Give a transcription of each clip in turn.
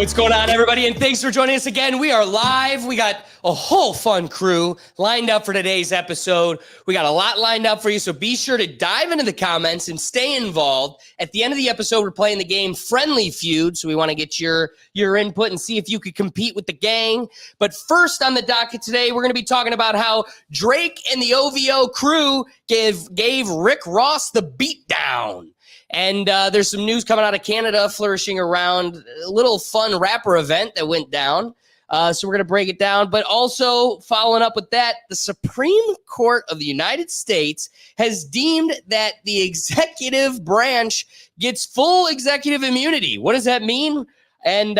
What's going on, everybody? And thanks for joining us again. We are live. We got a whole fun crew lined up for today's episode. We got a lot lined up for you, so be sure to dive into the comments and stay involved. At the end of the episode, we're playing the game Friendly Feud, so we want to get your input and see if you could compete with the gang. But first on the docket today, we're going to be talking about how Drake and the OVO crew gave Rick Ross the beatdown. And there's some news coming out of Canada flourishing around a little fun rapper event that went down. So we're going to break it down. But also following up with that, the Supreme Court of the United States has deemed that the executive branch gets full executive immunity. What does that mean? And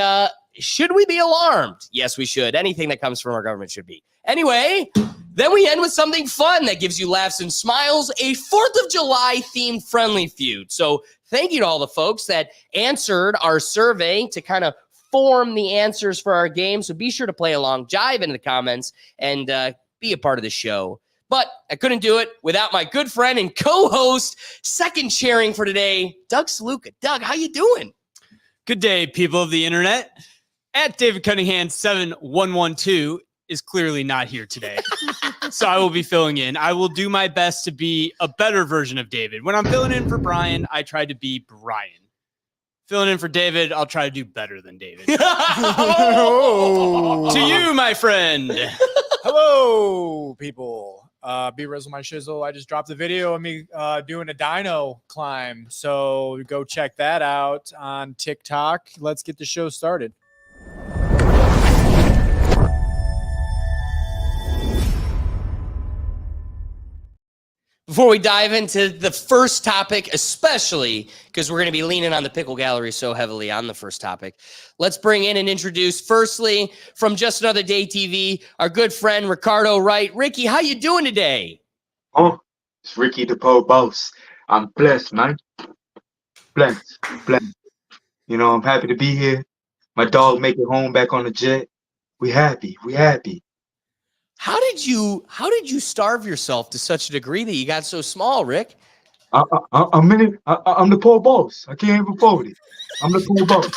should we be alarmed? Yes, we should. Anything that comes from our government should be. Anyway, then we end with something fun that gives you laughs and smiles, a 4th of July themed Friendly Feud. So thank you to all the folks that answered our survey to kind of form the answers for our game. So be sure to play along, dive into the comments, and be a part of the show. But I couldn't do it without my good friend and co-host, second chairing for today, Doug Saluka. Doug, how you doing? Good day, people of the internet. At David Cunningham 7112 is clearly not here today. So I will be filling in. I will do my best to be a better version of David. When I'm filling in for Brian, I try to be Brian. Filling in for David, I'll try to do better than David. Oh. To you, my friend. Hello, people. Be Rizzle my shizzle. I just dropped a video of me doing a dino climb. So go check that out on TikTok. Let's get the show started. Before we dive into the first topic, especially because we're going to be leaning on the Pickle Gallery so heavily on the first topic, let's bring in and introduce, firstly, from Just Another Day TV, our good friend Ricardo Wright. Ricky, how you doing today? Oh, it's Ricky the Po Boss. I'm blessed, man. Blessed. You know, I'm happy to be here. My dog make it home back on the jet. We happy. How did you starve yourself to such a degree that you got so small, Rick? I'm the Po Boss. I can't even afford it. I'm the Po Boss.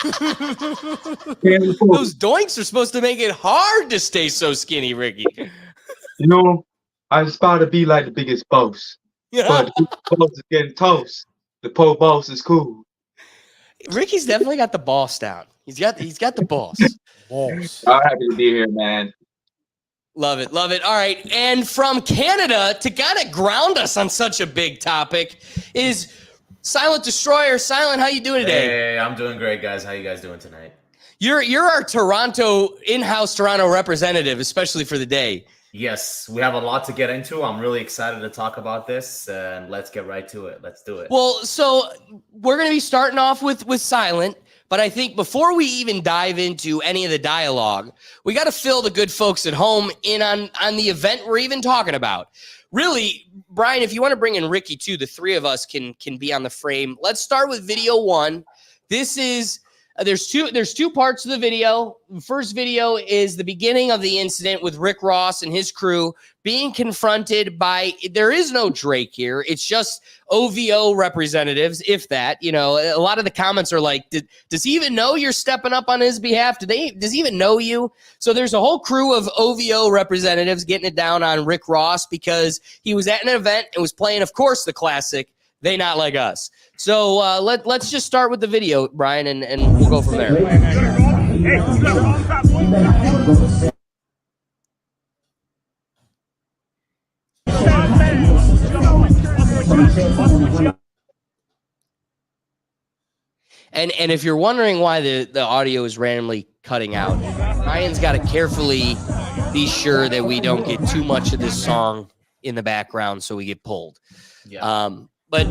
Those doinks are supposed to make it hard to stay so skinny, Ricky. You know, I aspire to be like the biggest boss. Yeah. But the boss is getting toast. The Po Boss is cool. Ricky's definitely got the boss down. He's got the boss. Balls. I'm happy to be here, man. Love it. All right. And from Canada, to kind of ground us on such a big topic, is Silent Destroyer. Silent, how you doing today? Hey, I'm doing great, guys. How you guys doing tonight? You're our in-house Toronto representative, especially for the day. Yes, we have a lot to get into. I'm really excited to talk about this, and let's get right to it. Let's do it. Well, so we're going to be starting off with Silent. But I think before we even dive into any of the dialogue, we got to fill the good folks at home in on the event we're even talking about. Really, Brian, if you want to bring in Ricky too, the three of us can be on the frame. Let's start with video one. This is there's two parts of the video. The first video is the beginning of the incident with Rick Ross and his crew being confronted by, there is no Drake here. It's just OVO representatives, if that. You know, a lot of the comments are like, does he even know you're stepping up on his behalf? Does he even know you? So there's a whole crew of OVO representatives getting it down on Rick Ross because he was at an event and was playing, of course, the classic They Not Like Us. So let's just start with the video, Brian, and we'll go from there. And if you're wondering why the audio is randomly cutting out, Brian's got to carefully be sure that we don't get too much of this song in the background so we get pulled. Yeah. But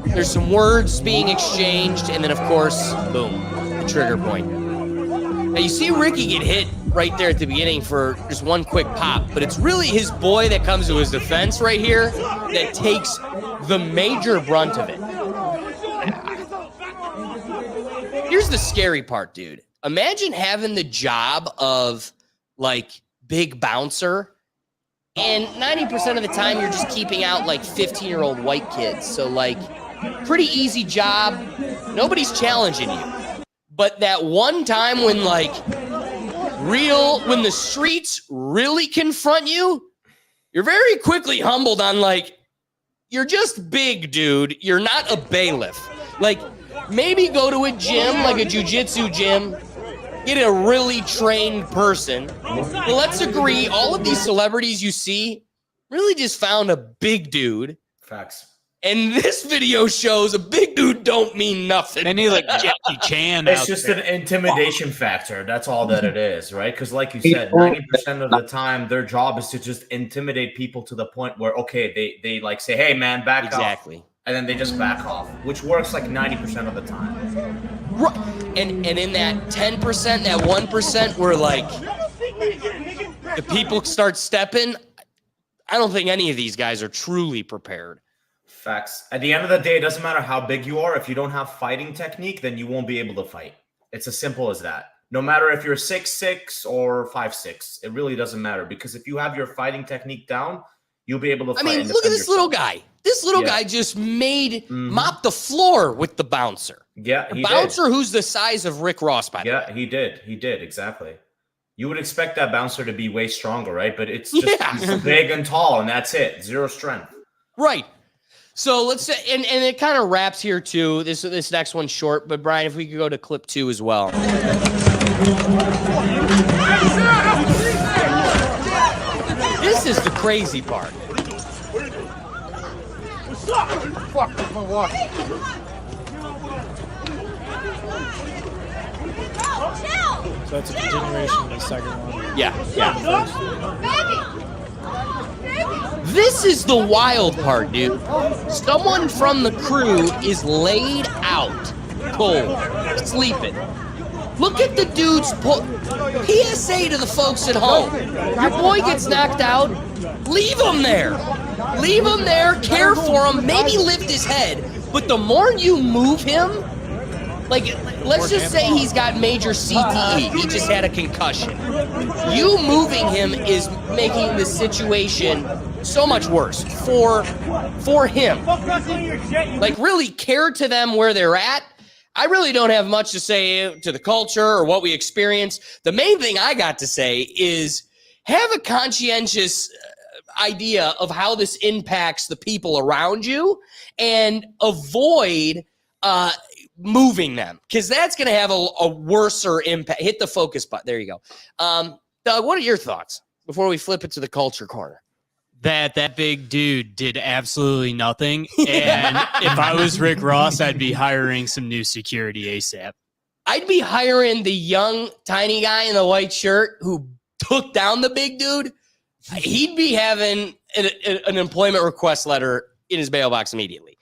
there's some words being exchanged, and then, of course, boom, the trigger point. Now, you see Ricky get hit right there at the beginning for just one quick pop, but it's really his boy that comes to his defense right here that takes the major brunt of it. Here's the scary part, dude. Imagine having the job of, like, big bouncer, and 90% of the time you're just keeping out, like, 15-year-old white kids. So, like, pretty easy job. Nobody's challenging you. But that one time when when the streets really confront you, you're very quickly humbled on you're just big, dude. You're not a bailiff. Maybe go to a gym, like a jiu-jitsu gym, get a really trained person. But let's agree, all of these celebrities you see really just found a big dude. Facts. And this video shows a big dude don't mean nothing. They need Jackie Chan. It's just an intimidation factor. That's all that it is, right? Because like you said, 90% of the time, their job is to just intimidate people to the point where, okay, they say, hey, man, back off. Exactly. And then they just back off, which works 90% of the time. Right. And in that 10%, that 1% where the people start stepping, I don't think any of these guys are truly prepared. Facts. At the end of the day, it doesn't matter how big you are. If you don't have fighting technique, then you won't be able to fight. It's as simple as that. No matter if you're 6'6" or 5'6", it really doesn't matter, because if you have your fighting technique down, you'll be able to fight. Look at this little guy. This little guy just mopped the floor with the bouncer. Yeah, the bouncer who's the size of Rick Ross, by the way. Yeah, he did. He did, exactly. You would expect that bouncer to be way stronger, right? But it's just he's big and tall, and that's it. Zero strength. Right. So let's say, and it kind of wraps here too. This next one's short, but Brian, if we could go to clip 2 as well. This is the crazy part. So that's a continuation of the second one. Yeah. This is the wild part, dude. Someone from the crew is laid out, cold, sleeping. Look at the dude's PSA to the folks at home. Your boy gets knocked out. Leave him there. Leave him there. Care for him. Maybe lift his head. But the more you move him, let's just say he's got major CTE. He just had a concussion. You moving him is making the situation so much worse for him. Really care to them where they're at. I really don't have much to say to the culture or what we experience. The main thing I got to say is have a conscientious idea of how this impacts the people around you and avoid moving them, because that's going to have a worser impact. Hit the focus button. There you go. Doug, what are your thoughts before we flip it to the culture corner? That big dude did absolutely nothing. And if I was Rick Ross, I'd be hiring some new security ASAP. I'd be hiring the young, tiny guy in the white shirt who took down the big dude. He'd be having an employment request letter in his mailbox immediately.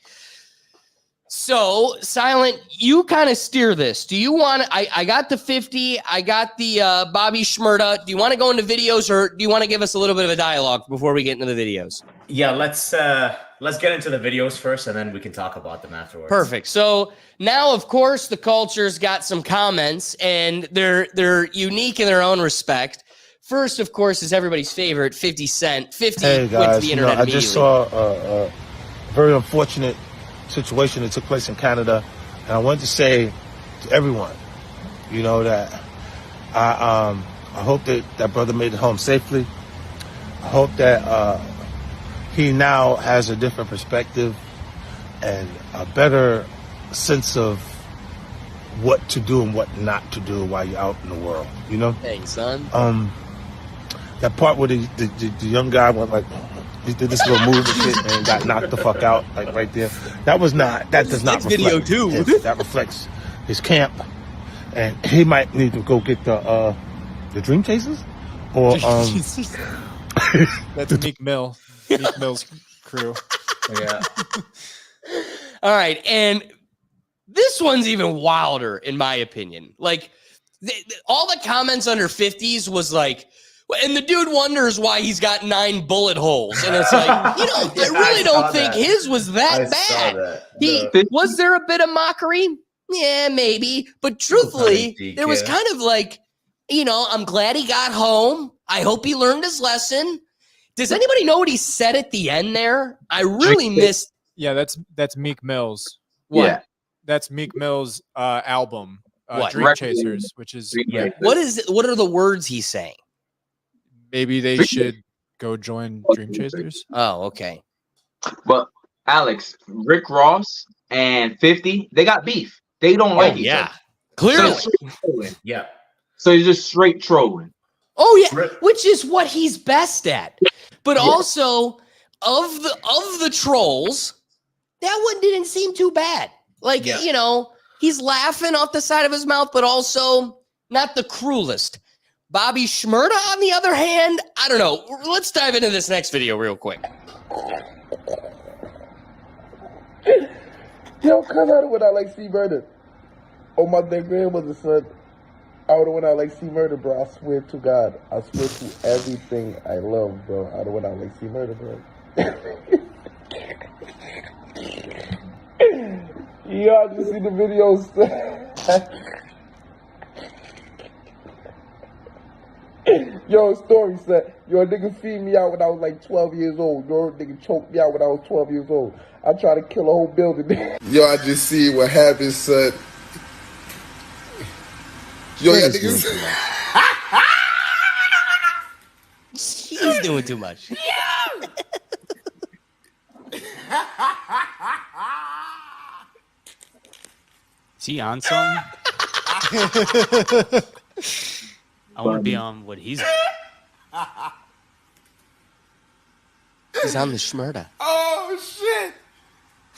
So, Silent, you kind of steer this. Do you want to, I got the 50, I got the Bobby Shmurda. Do you want to go into videos, or do you want to give us a little bit of a dialogue before we get into the videos? Yeah, let's get into the videos first, and then we can talk about them afterwards. Perfect. So now, of course, the culture's got some comments, and they're unique in their own respect. First, of course, is everybody's favorite, 50 Cent. 50 hey went guys, to the internet I just saw a very unfortunate situation that took place in Canada, and I wanted to say to everyone, that I hope that brother made it home safely. I hope that he now has a different perspective and a better sense of what to do and what not to do while you're out in the world. Thanks, son. That part where the young guy went he did this little move and shit and got knocked the fuck out, right there. That does not reflect video too. That reflects his camp, and he might need to go get the Dream Chasers, or That's Meek Mill's crew. Yeah. All right, and this one's even wilder in my opinion. All the comments under 50s was and the dude wonders why he's got 9 bullet holes. And it's they really don't think his was that bad. Was there a bit of mockery? Yeah, maybe. But truthfully, there was kind of I'm glad he got home. I hope he learned his lesson. Does anybody know what he said at the end there? I really missed. Yeah, that's Meek Mill's. What? Yeah. That's Meek Mill's album. What? Dream Chasers, which is Yeah. What are the words he's saying? maybe they should go join Dream Chasers. Oh, okay. But Alex, Rick Ross and 50, they got beef. They don't Oh, like each yeah. other. Clearly. So it's straight trolling. Yeah. So he's just straight trolling. Oh yeah, Rip. which is what he's best at. But also of the trolls, that one didn't seem too bad. Like, Yeah. you know, he's laughing off the side of his mouth, but also not the cruelest. Bobby Shmurda, on the other hand, I don't know. Let's dive into this next video real quick. Yo, cuz I would not like see murder. Oh, my dead grandmother, son. I would have went out like see murder, bro. I swear to God. I swear to everything I love, bro. I would have went out like see murder, bro. Yo, I just see the videos. Yo, story said, yo, a nigga feed me out when I was like 12 years old. Yo, a nigga choked me out when I was 12 years old. I tried to kill a whole building. Yo, I just see what happens, son. Yo, yeah, niggas. He's doing too much. Is he on something? I want to be on what he's on. He's on the Shmurda. Oh, shit.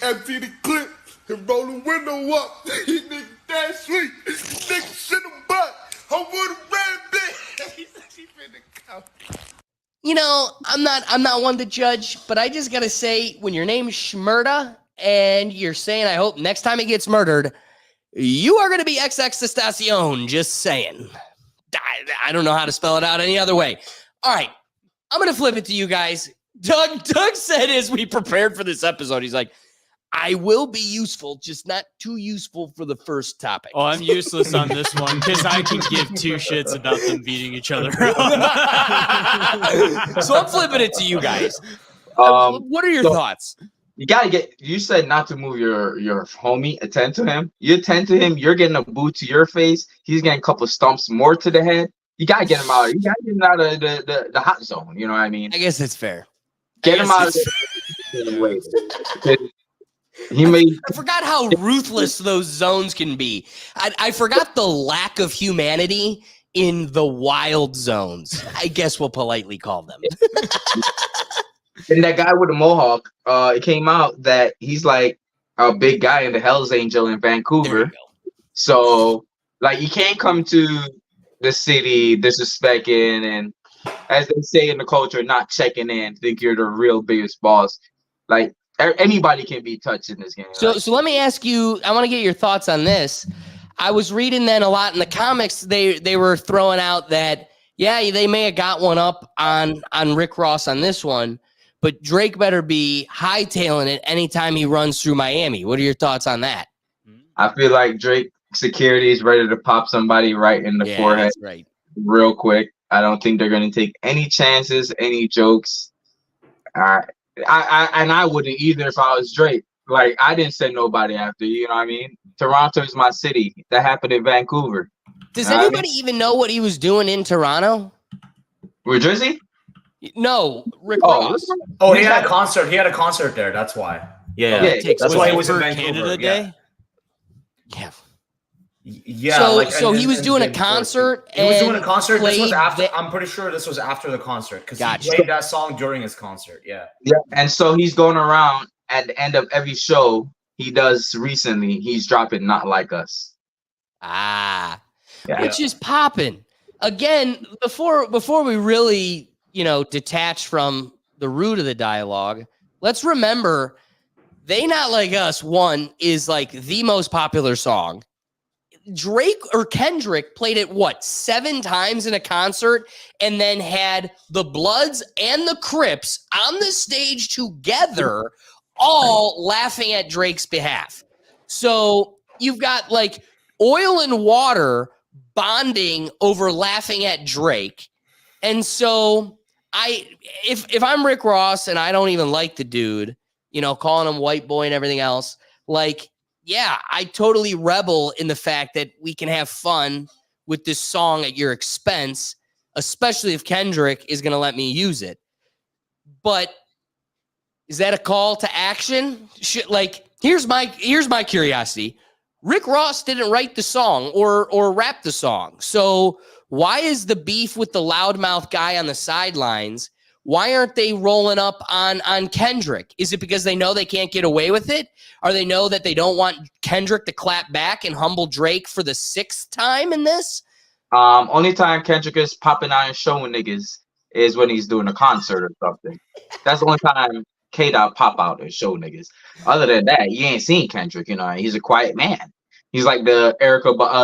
Empty the clip and roll the window up. He nigga that sweet. Nigga shit him butt. I want a red bitch. He said she finna come. You know, I'm not one to judge, but I just gotta say, when your name's Shmurda and you're saying, I hope next time he gets murdered, you are gonna be XX Testacion. Just saying. I don't know how to spell it out any other way. All right, I'm gonna flip it to you guys. Doug said as we prepared for this episode, he's like, I will be useful, just not too useful for the first topic. Oh, I'm useless on this one because I can give two shits about them beating each other up. So I'm flipping it to you guys. What are your so- thoughts? You gotta get. You said not to move your homie. Attend to him. You attend to him. You're getting a boot to your face. He's getting a couple stumps more to the head. You gotta get him out. You gotta get him out of the hot zone. You know what I mean? I guess it's fair. Get him out of the way. He made. I forgot how ruthless those zones can be. I forgot the lack of humanity in the wild zones. I guess we'll politely call them. And that guy with the mohawk, it came out that he's like a big guy in the Hell's Angel in There Vancouver. you go. So, like, you can't come to the city disrespecting and, as they say in the culture, not checking in, think you're the real biggest boss. Like, anybody can be touched in this game. So right? so let me ask you, I want to get your thoughts on this. I was reading then a lot in the comics, they were throwing out that, yeah, they may have got one up on Rick Ross on this one, but Drake better be hightailing it anytime he runs through Miami. What are your thoughts on that? I feel like Drake security is ready to pop somebody right in the forehead That's right. real quick. I don't think they're going to take any chances, any jokes. I wouldn't either if I was Drake. Like, I didn't send nobody after you, know what I mean? Toronto is my city. That happened in Vancouver. Does anybody even know what he was doing in Toronto? With Jersey? No, Rick Oh, Ross. Oh, he had a concert. He had a concert there. That's why. Yeah. Yeah, It takes That's place why he in was in for Vancouver. Canada yeah. Day? Yeah. Yeah. So he was doing a concert. He was doing a and concert. This was played after. the- I'm pretty sure this was after the concert because Gotcha. he played that song during his concert. Yeah. Yeah. And so he's going around at the end of every show he does recently. He's dropping Not Like Us. Ah, Yeah. which is popping. Again, before we really, detach from the root of the dialogue, let's remember They Not Like Us, one, is like the most popular song. Drake or Kendrick played it, 7 times in a concert, and then had the Bloods and the Crips on the stage together, all laughing at Drake's behalf. So you've got like oil and water bonding over laughing at Drake. And so if I'm Rick Ross and I don't even like the dude, calling him white boy and everything else, like, yeah, I totally rebel in the fact that we can have fun with this song at your expense, especially if Kendrick is going to let me use it. But is that a call to action? Here's my curiosity. Rick Ross didn't write the song or rap the song. So why is the beef with the loudmouth guy on the sidelines? Why aren't they rolling up on Kendrick? Is it because they know they can't get away with it? Or they know that they don't want Kendrick to clap back and humble Drake for the 6th time in this? Only time Kendrick is popping out and showing niggas is when he's doing a concert or something. That's the only time K-Dot pop out and show niggas. Other than that, you ain't seen Kendrick. You know, he's a quiet man. He's like the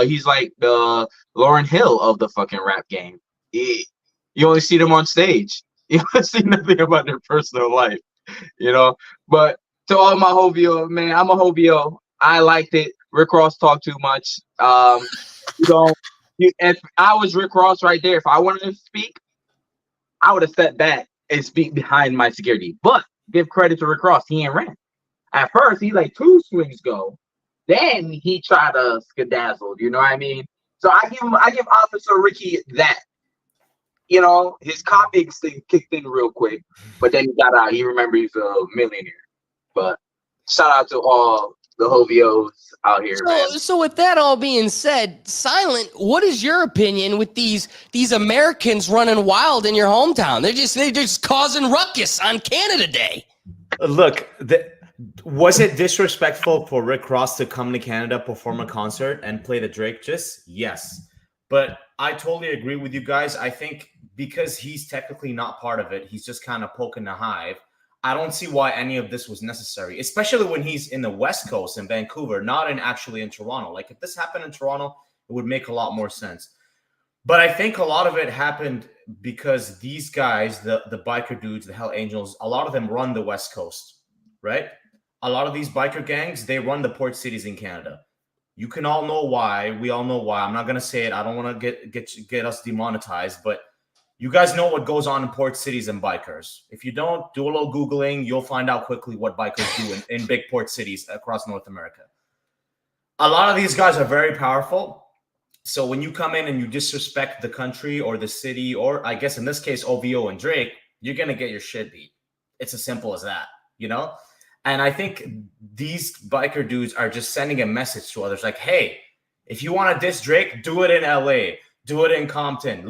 he's like the Lauryn Hill of the fucking rap game. You only see them on stage. You don't see nothing about their personal life, you know. But to all my Hovio, man, I'm a Hovio. I liked it. Rick Ross talked too much. If I was Rick Ross right there, if I wanted to speak, I would have stepped back and speak behind my security. But give credit to Rick Ross, he ain't ran. At first, he let 2 swings go. Then he tried to skedazzle. You know what I mean? So I give Officer Ricky that. You know, his cop instinct kicked in real quick, but then he got out. He remembered he's a millionaire. But shout out to all the Hovios out here, man. So with that all being said, Silent, what is your opinion with these Americans running wild in your hometown? They're just causing ruckus on Canada Day. Look, was it disrespectful for Rick Ross to come to Canada, perform a concert, and play the Drake gist? Yes. But I totally agree with you guys. I think because he's technically not part of it, he's just kind of poking the hive. I don't see why any of this was necessary, especially when he's in the West Coast in Vancouver, not actually in Toronto. Like if this happened in Toronto, it would make a lot more sense. But I think a lot of it happened because these guys, the biker dudes, the Hell Angels, a lot of them run the West Coast, right? A lot of these biker gangs, they run the port cities in Canada. You can all know why. We all know why. I'm not going to say it. I don't want to get us demonetized, but you guys know what goes on in port cities and bikers. If you don't, do a little Googling. You'll find out quickly what bikers do in big port cities across North America. A lot of these guys are very powerful. So when you come in and you disrespect the country or the city, or I guess in this case, OVO and Drake, you're going to get your shit beat. It's as simple as that, you know? And I think these biker dudes are just sending a message to others like, hey, if you want to diss Drake, do it in LA. Do it in Compton.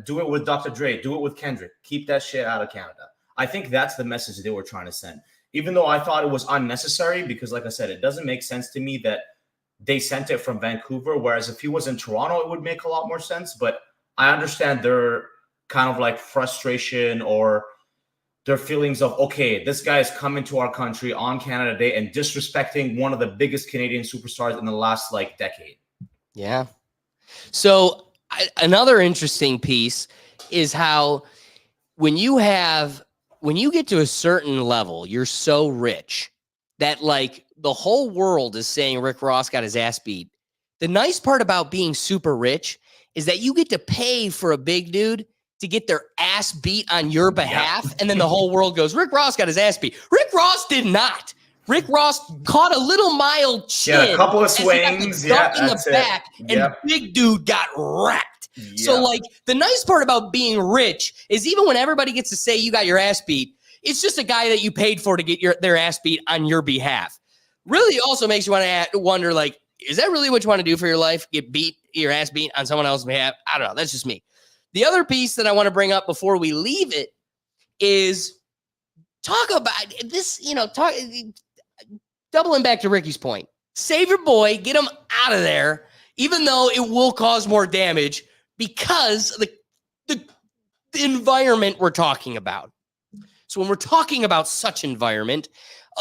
Do it with Dr. Dre. Do it with Kendrick. Keep that shit out of Canada. I think that's the message they were trying to send. Even though I thought it was unnecessary because, like I said, it doesn't make sense to me that they sent it from Vancouver, whereas if he was in Toronto, it would make a lot more sense. But I understand their kind of like frustration or their feelings of, okay, this guy is coming to our country on Canada Day and disrespecting one of the biggest Canadian superstars in the last like decade. Yeah. So another interesting piece is how when you get to a certain level, you're so rich that like the whole world is saying Rick Ross got his ass beat. The nice part about being super rich is that you get to pay for a big dude to get their ass beat on your behalf. Yeah. And then the whole world goes, Rick Ross got his ass beat. Rick Ross did not. Rick Ross caught a little mild chin. Yeah, a couple of swings. Yeah, in the back, and big dude got wrecked. Yeah. So, like, the nice part about being rich is even when everybody gets to say you got your ass beat, it's just a guy that you paid for to get their ass beat on your behalf. Really also makes you want to wonder, like, is that really what you want to do for your life? Get your ass beat on someone else's behalf? I don't know. That's just me. The other piece that I want to bring up before we leave it is talk about this, doubling back to Ricky's point. Save your boy, get him out of there, even though it will cause more damage because the environment we're talking about. So when we're talking about such environment,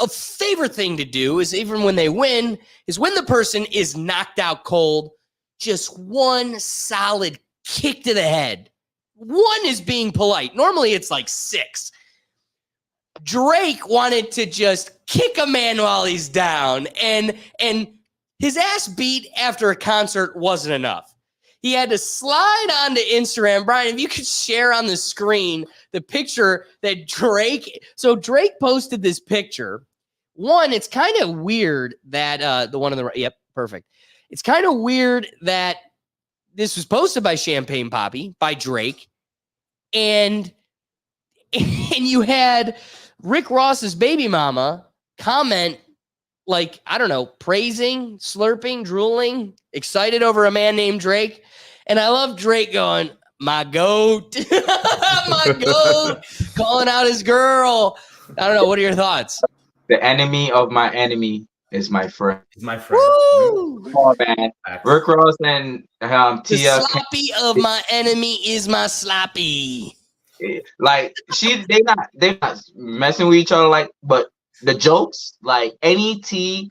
a favorite thing to do is, even when they win, is when the person is knocked out cold, just one solid kick to the head. One is being polite. Normally it's like 6. Drake wanted to just kick a man while he's down, and his ass beat after a concert wasn't enough. He had to slide onto Instagram. Brian, if you could share on the screen the picture that Drake posted this picture One, it's kind of weird that the one on the right, yep, perfect. It's kind of weird that this was posted by Champagne Poppy, by Drake, and you had Rick Ross's baby mama comment, like, I don't know, praising, slurping, drooling, excited over a man named Drake. And I love Drake going, my goat, my goat, calling out his girl. I don't know. What are your thoughts? The enemy of my enemy is my friend. He's my friend. Woo! Come on, man. Rick Ross and The Tia, sloppy of my enemy is my sloppy. like they're not messing with each other, like, but the jokes, like any tea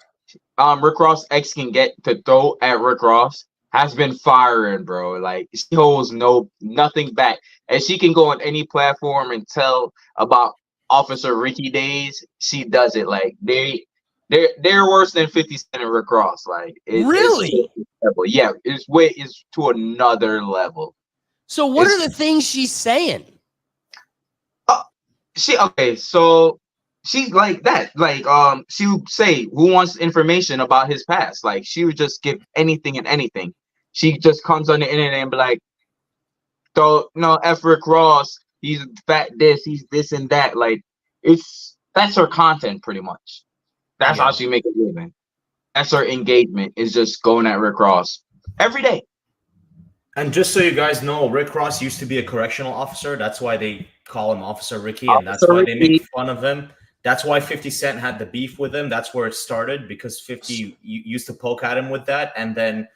Rick Ross X can get to throw at Rick Ross has been firing, bro. Like, she holds nothing back, and she can go on any platform and tell about Officer Ricky days. She does it. Like, they're worse than 50 Cent and Rick Ross. Like, Really? Yeah, it's to another level. So what are the things she's saying? So she's like that. Like, she would say, who wants information about his past? Like, she would just give anything and anything. She just comes on the internet and be like, so no, F Rick Ross, he's fat this, he's this and that. Like, that's her content pretty much. That's how she make a living. That's her engagement, is just going at Rick Ross every day. And just so you guys know, Rick Ross used to be a correctional officer. That's why they call him Officer Ricky, and that's why they make fun of him. That's why 50 Cent had the beef with him. That's where it started, because 50 used to poke at him with that. And then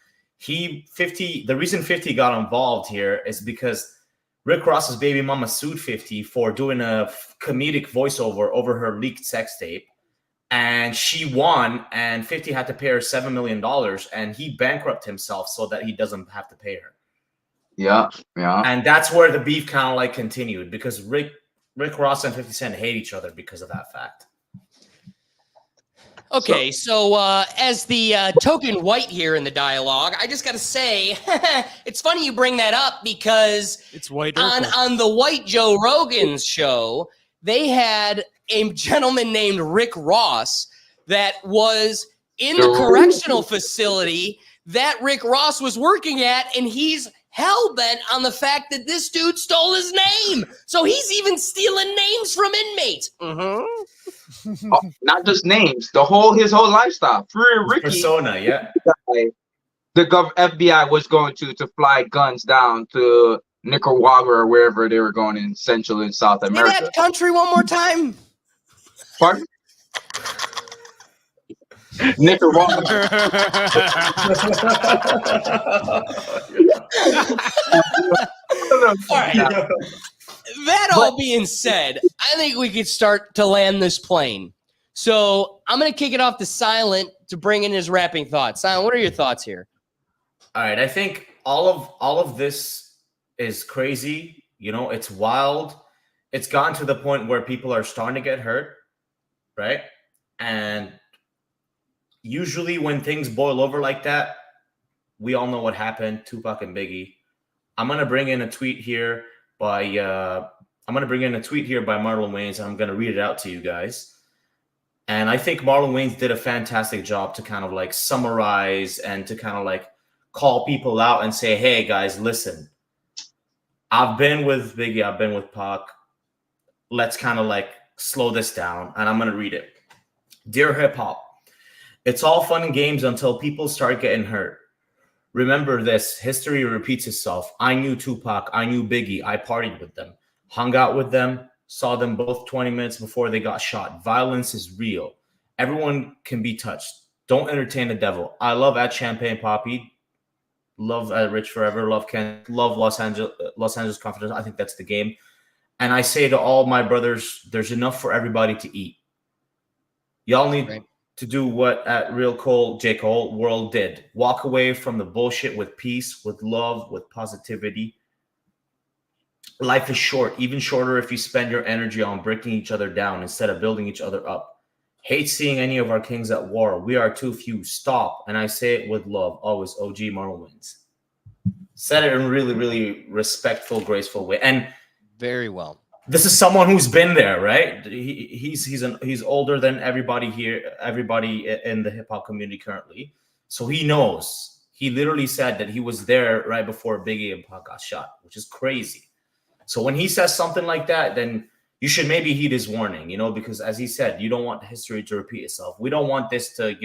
the reason 50 got involved here is because Rick Ross's baby mama sued 50 for doing a comedic voiceover over her leaked sex tape. And she won, and 50 had to pay her $7 million, and he bankrupted himself so that he doesn't have to pay her. Yeah. And that's where the beef kind of like continued, because Rick Ross and 50 Cent hate each other because of that fact. Okay, so as the token white here in the dialogue, I just got to say, it's funny you bring that up, because It's white. on the White Joe Rogan's show, they had a gentleman named Rick Ross that was in the correctional facility that Rick Ross was working at, and he's hell-bent on the fact that this dude stole his name. So he's even stealing names from inmates. Not just names, his whole lifestyle. Free Ricky Persona, yeah. The FBI was going to fly guns down to Nicaragua or wherever they were going in Central and South America. Say that country one more time. Pardon? Nicaragua. All right. That all being said, I think we could start to land this plane. So I'm going to kick it off to Silent to bring in his rapping thoughts. Silent, what are your thoughts here? All right, I think all of this is crazy. You know, it's wild. It's gotten to the point where people are starting to get hurt, right? And usually when things boil over like that, we all know what happened, Tupac and Biggie. I'm going to bring in a tweet here by Marlon Wayans, and I'm going to read it out to you guys. And I think Marlon Wayans did a fantastic job to kind of like summarize and to kind of like call people out and say, hey guys, listen, I've been with Biggie, I've been with Pac. Let's kind of like slow this down. And I'm going to read it. Dear hip hop, it's all fun and games until people start getting hurt. Remember this, history repeats itself. I knew Tupac, I knew Biggie, I partied with them, hung out with them, saw them both 20 minutes before they got shot. Violence is real. Everyone can be touched. Don't entertain the devil. I love at Champagne Poppy, love at Rich Forever, love Ken, love Los Angeles Confidence. I think that's the game. And I say to all my brothers, there's enough for everybody to eat. Y'all need to do what at J. Cole World did. Walk away from the bullshit with peace, with love, with positivity. Life is short, even shorter if you spend your energy on breaking each other down instead of building each other up. Hate seeing any of our kings at war. We are too few. Stop. And I say it with love. Always OG Marlon Wayans. Said it in a really, really respectful, graceful way. And very well. This is someone who's been there, right? He's older than everybody here, everybody in the hip hop community currently. So he knows. He literally said that he was there right before Biggie and Pac got shot, which is crazy. So when he says something like that, then you should maybe heed his warning, because as he said, you don't want history to repeat itself. We don't want this to,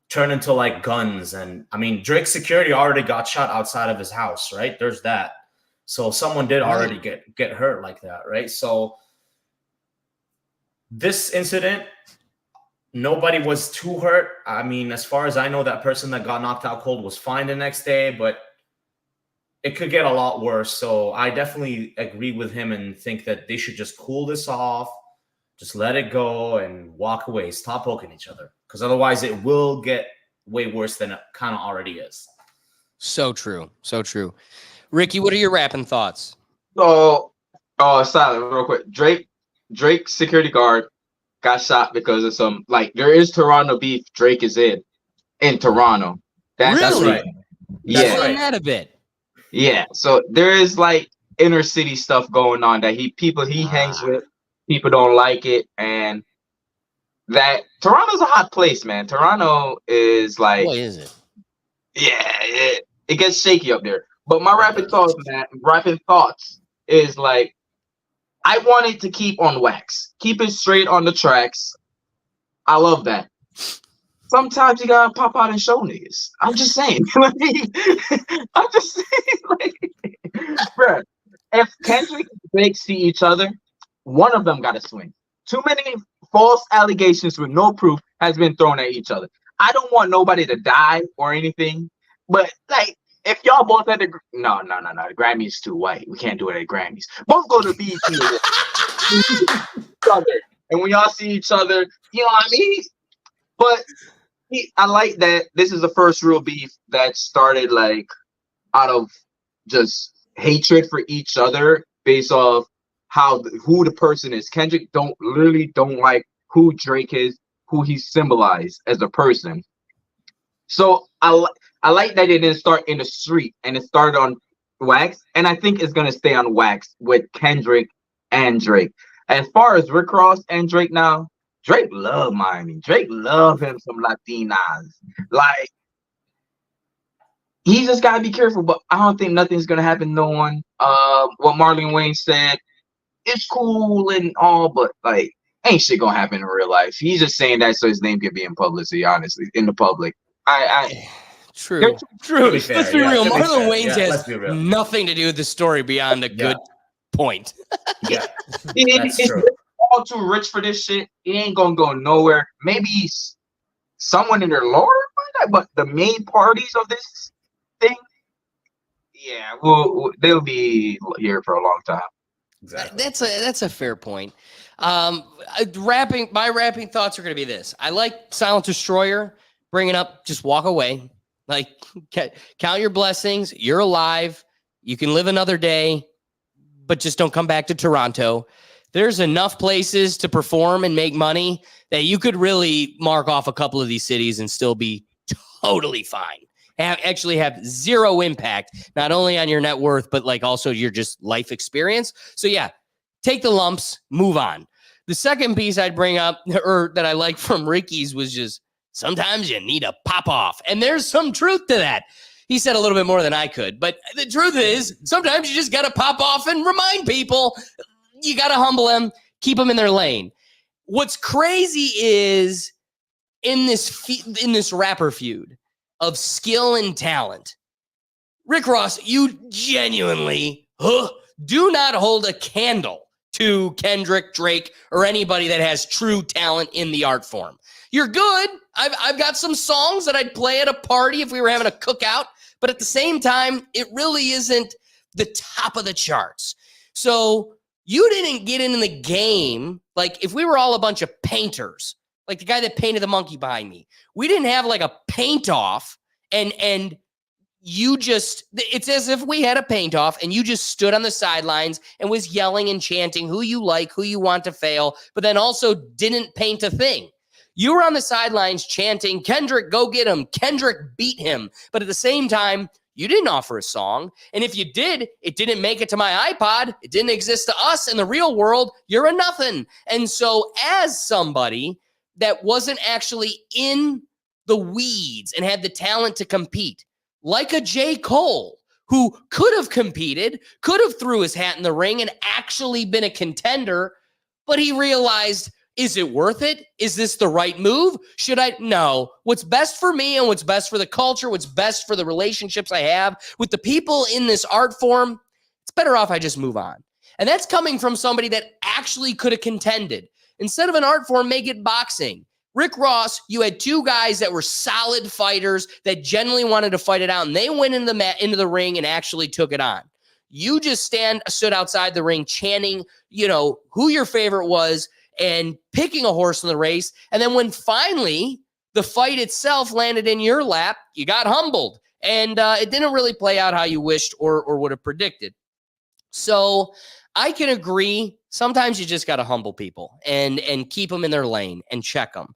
turn into like guns. And I mean, Drake's security already got shot outside of his house, right? There's that. So someone did already get hurt like that, right? So this incident, nobody was too hurt. I mean, as far as I know, that person that got knocked out cold was fine the next day, but it could get a lot worse. So I definitely agree with him and think that they should just cool this off, just let it go and walk away. Stop poking each other, because otherwise it will get way worse than it kind of already is. So true. So true. Ricky, what are your rapping thoughts? So, silent, real quick. Drake's security guard got shot because of some, like, there is Toronto beef. Drake is in Toronto. That's Really? right. Yeah. Explain that a bit. Yeah. So there is like inner city stuff going on that he hangs with. People don't like it, and that Toronto's a hot place, man. Toronto is like, Boy, is it? yeah, it gets shaky up there. But my rapping thoughts is like, I wanted to keep on wax, keep it straight on the tracks. I love that. Sometimes you gotta pop out and show niggas. I'm just saying. I'm just saying, bruh, if Kendrick and Drake see each other, one of them gotta swing. Too many false allegations with no proof has been thrown at each other. I don't want nobody to die or anything, but like, if y'all both at the no, the Grammys too white. We can't do it at Grammys. Both go to BET and when y'all see each other, you know what I mean? But I like that this is the first real beef that started like out of just hatred for each other based off who the person is. Kendrick literally don't like who Drake is, who he symbolized as a person. So I like that it didn't start in the street and it started on wax, and I think it's gonna stay on wax with Kendrick and Drake. As far as Rick Ross and Drake now, Drake love Miami. Drake love him some Latinas. Like, he just gotta be careful. But I don't think nothing's gonna happen to no one. What Marlon Wayne said, it's cool and all, but like, ain't shit gonna happen in real life. He's just saying that so his name can be in publicity. Honestly, in the public. True. Let's be Let's be real. fair. Marlon Wayans Let's has be real. nothing to do with the story beyond a good point. Yeah, It's true. all too rich for this shit. It ain't gonna go nowhere. Maybe someone in their lower, but the main parties of this thing, yeah, they'll be here for a long time. Exactly. That's a fair point. My rapping thoughts are going to be this. I like Silent Destroyer bringing up, just walk away. Like, count your blessings. You're alive. You can live another day, but just don't come back to Toronto. There's enough places to perform and make money that you could really mark off a couple of these cities and still be totally fine. Actually have zero impact, not only on your net worth, but like also your just life experience. So yeah, take the lumps, move on. The second piece I'd bring up, or that I like from Ricky's, was just sometimes you need to pop off. And there's some truth to that. He said a little bit more than I could, but the truth is sometimes you just got to pop off and remind people. You got to humble them, keep them in their lane. What's crazy is in this rapper feud of skill and talent, Rick Ross, you genuinely do not hold a candle to Kendrick, Drake, or anybody that has true talent in the art form. You're good. I've got some songs that I'd play at a party if we were having a cookout, but at the same time, it really isn't the top of the charts. So you didn't get into the game. Like, if we were all a bunch of painters, like the guy that painted the monkey behind me, we didn't have like a paint off and you just, it's as if we had a paint off and you just stood on the sidelines and was yelling and chanting who you like, who you want to fail, but then also didn't paint a thing. You were on the sidelines chanting, Kendrick, go get him. Kendrick, beat him. But at the same time, You didn't offer a song. And if you did, it didn't make it to my iPod. It didn't exist to us in the real world. You're a nothing. And so as somebody that wasn't actually in the weeds and had the talent to compete, like a J. Cole, who could have competed, could have threw his hat in the ring and actually been a contender, but he realized, is it worth it? Is this the right move? Should I? No. What's best for me and what's best for the culture, what's best for the relationships I have with the people in this art form, it's better off I just move on. And that's coming from somebody that actually could have contended. Instead of an art form, make it boxing. Rick Ross, you had two guys that were solid fighters that genuinely wanted to fight it out, and they went into the ring and actually took it on. You just stood outside the ring chanting, who your favorite was and picking a horse in the race. And then when finally the fight itself landed in your lap, you got humbled. And it didn't really play out how you wished or would have predicted. So I can agree. Sometimes you just got to humble people and keep them in their lane and check them.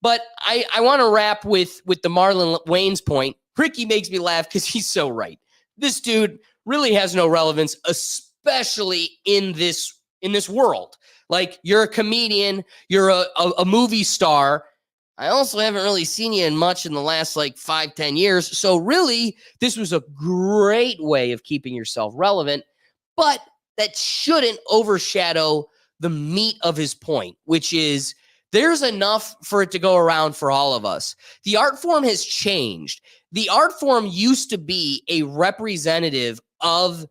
But I want to wrap with the Marlon Wayne's point. Ricky makes me laugh because he's so right. This dude really has no relevance, especially in this world. Like, you're a comedian, you're a movie star. I also haven't really seen you in much in the last 5-10 years. So really, this was a great way of keeping yourself relevant, but that shouldn't overshadow the meat of his point, which is there's enough for it to go around for all of us. The art form has changed. The art form used to be a representative of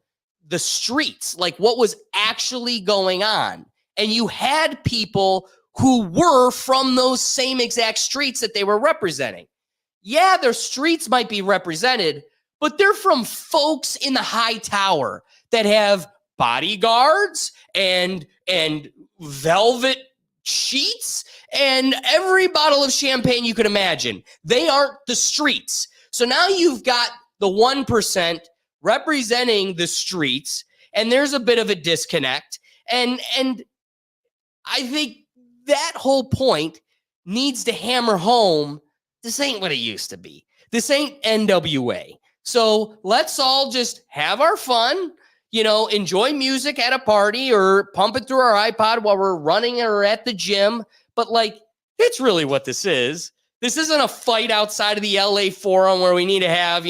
the streets, like what was actually going on. And you had people who were from those same exact streets that they were representing. Yeah, their streets might be represented, but they're from folks in the high tower that have bodyguards and velvet sheets and every bottle of champagne you could imagine. They aren't the streets. So now you've got the 1% representing the streets, and there's a bit of a disconnect. And I think that whole point needs to hammer home, this ain't what it used to be. This ain't NWA. So let's all just have our fun, enjoy music at a party or pump it through our iPod while we're running or at the gym. But it's really what this is. This isn't a fight outside of the LA Forum where we need to have,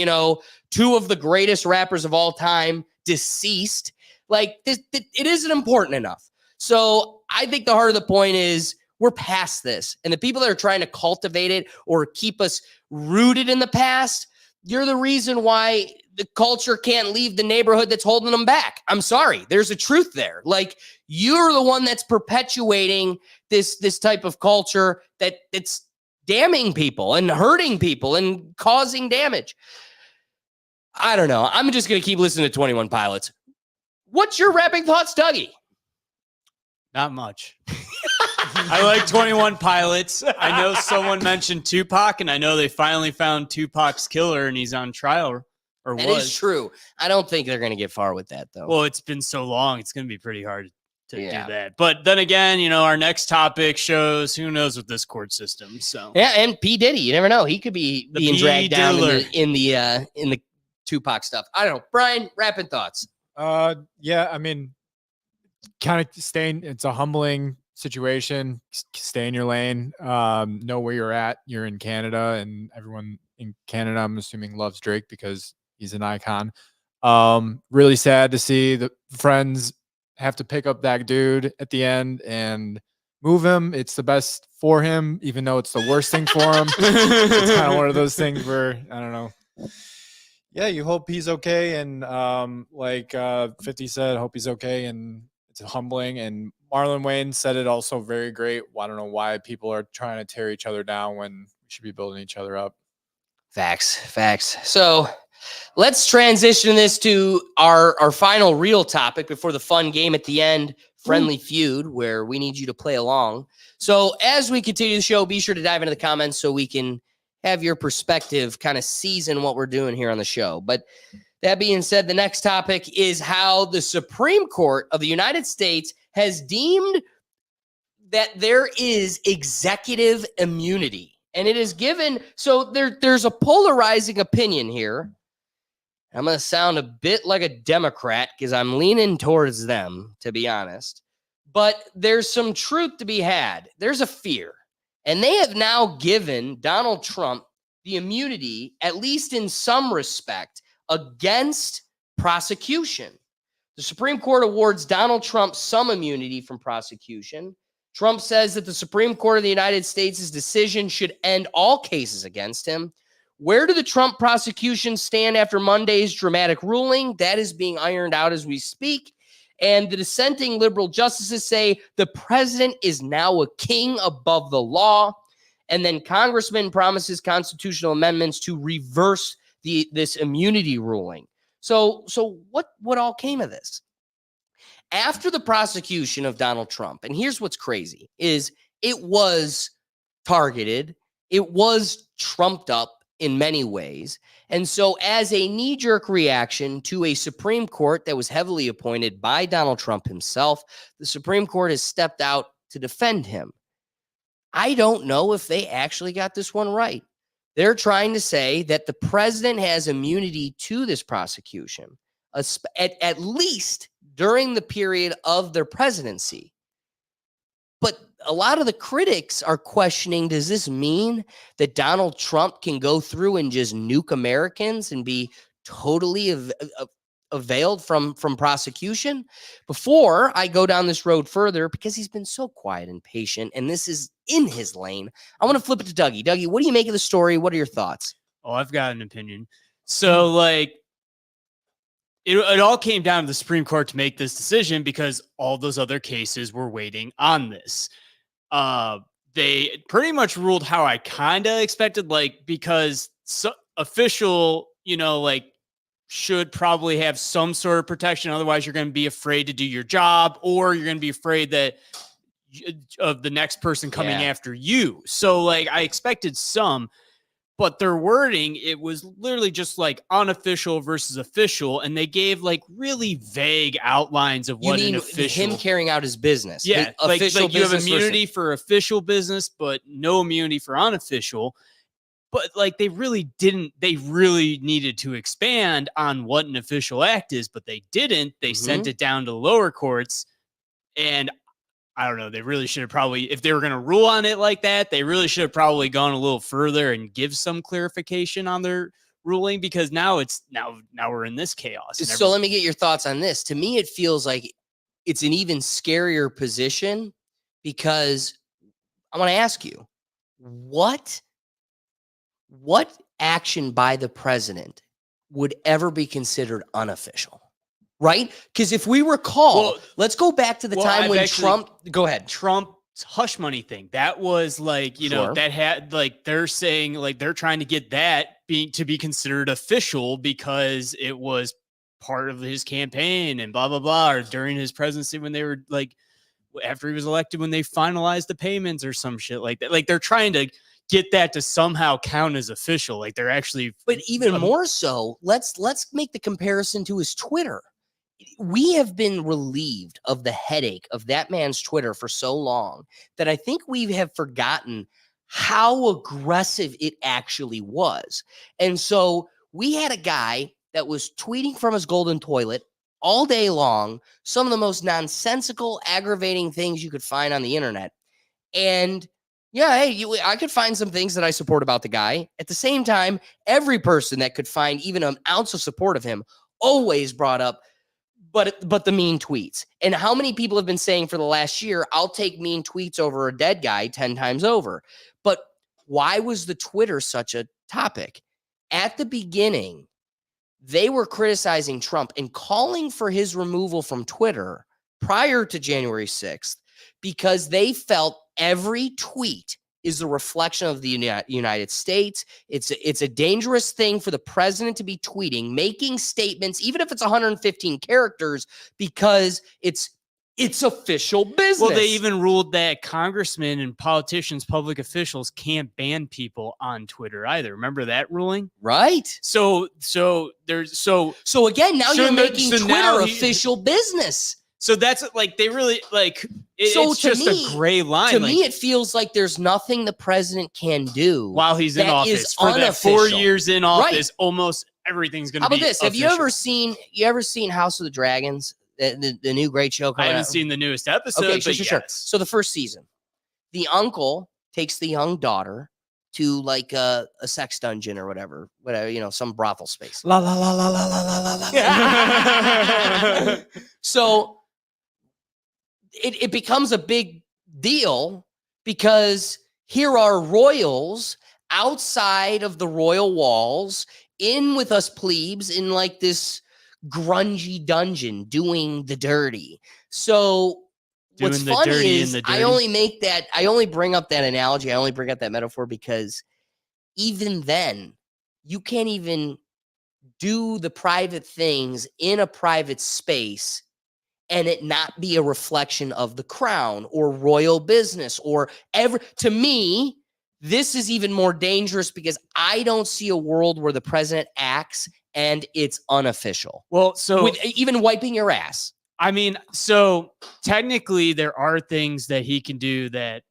two of the greatest rappers of all time deceased. It isn't important enough. So I think the heart of the point is we're past this. And the people that are trying to cultivate it or keep us rooted in the past, you're the reason why the culture can't leave the neighborhood that's holding them back. I'm sorry. There's a truth there. You're the one that's perpetuating this type of culture that's damning people and hurting people and causing damage. I don't know. I'm just going to keep listening to 21 Pilots. What's your rapping thoughts, Dougie? Not much. I like 21 Pilots. I know someone mentioned Tupac, and I know they finally found Tupac's killer, and he's on trial. That is true. I don't think they're going to get far with that, though. Well, it's been so long. It's going to be pretty hard to do that. But then again, our next topic shows who knows with this court system. So yeah, and P. Diddy, you never know. He could be being dragged down in the Tupac stuff. I don't know. Brian, rapping thoughts. Yeah, I mean, kind of it's a humbling situation. Stay in your lane. Know where you're at. You're in Canada, and everyone in Canada, I'm assuming, loves Drake because he's an icon. Really sad to see the friends have to pick up that dude at the end and move him. It's the best for him, even though it's the worst thing for him. It's kind of one of those things where, I don't know. Yeah, you hope he's okay. And 50 said, hope he's okay. And it's humbling. And Marlon Wayne said it also very great. I don't know why people are trying to tear each other down when we should be building each other up. Facts. So let's transition this to our final real topic before the fun game at the end, Friendly Feud, where we need you to play along. So as we continue the show, be sure to dive into the comments so we can have your perspective kind of season what we're doing here on the show. But that being said, the next topic is how the Supreme Court of the United States has deemed that there is executive immunity. And it is given, so there's a polarizing opinion here. I'm going to sound a bit like a Democrat because I'm leaning towards them, to be honest. But there's some truth to be had. There's a fear. And they have now given Donald Trump the immunity, at least in some respect, against prosecution. The Supreme Court awards Donald Trump some immunity from prosecution. Trump says that the Supreme Court of the United States' decision should end all cases against him. Where do the Trump prosecutions stand after Monday's dramatic ruling? That is being ironed out as we speak. And the dissenting liberal justices say the president is now a king above the law. And then Congressman promises constitutional amendments to reverse this immunity ruling. So what all came of this? After the prosecution of Donald Trump, and here's what's crazy, is it was targeted, it was trumped up in many ways. And so as a knee-jerk reaction to a Supreme Court that was heavily appointed by Donald Trump himself, the Supreme Court has stepped out to defend him. I don't know if they actually got this one right. They're trying to say that the president has immunity to this prosecution, at least during the period of their presidency. But a lot of the critics are questioning, does this mean that Donald Trump can go through and just nuke Americans and be totally availed from prosecution? Before I go down this road further, because he's been so quiet and patient, and this is in his lane, I want to flip it to Dougie. Dougie, what do you make of the story? What are your thoughts? Oh, I've got an opinion. So, like, it all came down to the Supreme Court to make this decision because all those other cases were waiting on this. They pretty much ruled how I kind of expected, like, because official, like, should probably have some sort of protection. Otherwise, you're going to be afraid to do your job, or you're going to be afraid that of the next person coming after you. So, like, I expected some. But their wording, it was literally just like unofficial versus official. And they gave like really vague outlines of what an official. Him carrying out his business. Yeah. Like you have immunity for official business, but no immunity for unofficial. But like they really needed to expand on what an official act is, but they didn't. They sent it down to the lower courts. And I don't know. They really should have probably, if they were going to rule on it like that, they really should have probably gone a little further and give some clarification on their ruling, because now we're in this chaos. So let me get your thoughts on this. To me, it feels like it's an even scarier position, because I want to ask you, what action by the president would ever be considered unofficial? Right? Because if we recall, let's go back to the time when Trump. Go ahead. Trump's hush money thing. That was like, that had like they're saying like they're trying to get that to be considered official because it was part of his campaign and blah blah blah, or during his presidency when they were like after he was elected when they finalized the payments or some shit like that. Like they're trying to get that to somehow count as official. Like they're actually. But even more so, let's make the comparison to his Twitter. We have been relieved of the headache of that man's Twitter for so long that I think we have forgotten how aggressive it actually was. And so we had a guy that was tweeting from his golden toilet all day long, some of the most nonsensical, aggravating things you could find on the internet. And I could find some things that I support about the guy. At the same time, every person that could find even an ounce of support of him always brought up but the mean tweets. And how many people have been saying for the last year, I'll take mean tweets over a dead guy 10 times over. But why was the Twitter such a topic? At the beginning, they were criticizing Trump and calling for his removal from Twitter prior to January 6th because they felt every tweet is a reflection of the United States. It's a dangerous thing for the president to be tweeting, making statements, even if it's 115 characters, because it's official business. Well, they even ruled that congressmen and politicians, public officials can't ban people on Twitter either. Remember that ruling? Right. So again, now you're making Twitter official business. So that's like they really like. It's just a gray line. To me, it feels like there's nothing the president can do while he's in office for that 4 years in office. Right. Almost everything's going How to about be this? Have you official. ever seen House of the Dragons? The new great show I coming haven't out? seen the newest episode, Okay, but sure. yes. So the first season, the uncle takes the young daughter to like a sex dungeon or whatever, some brothel space. La la la la la la la la la. So it becomes a big deal because here are royals outside of the royal walls, in with us plebes in like this grungy dungeon doing the dirty. So what's Doing the funny dirty is and the I dirty. only bring up that analogy. I only bring up that metaphor because even then you can't even do the private things in a private space and it not be a reflection of the crown or royal business or to me, this is even more dangerous because I don't see a world where the president acts and it's unofficial. Well, so With even wiping your ass. I mean, so technically there are things that he can do that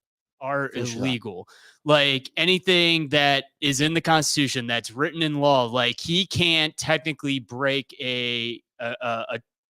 are Finish it up. illegal. Like anything that is in the Constitution that's written in law, like he can't technically break a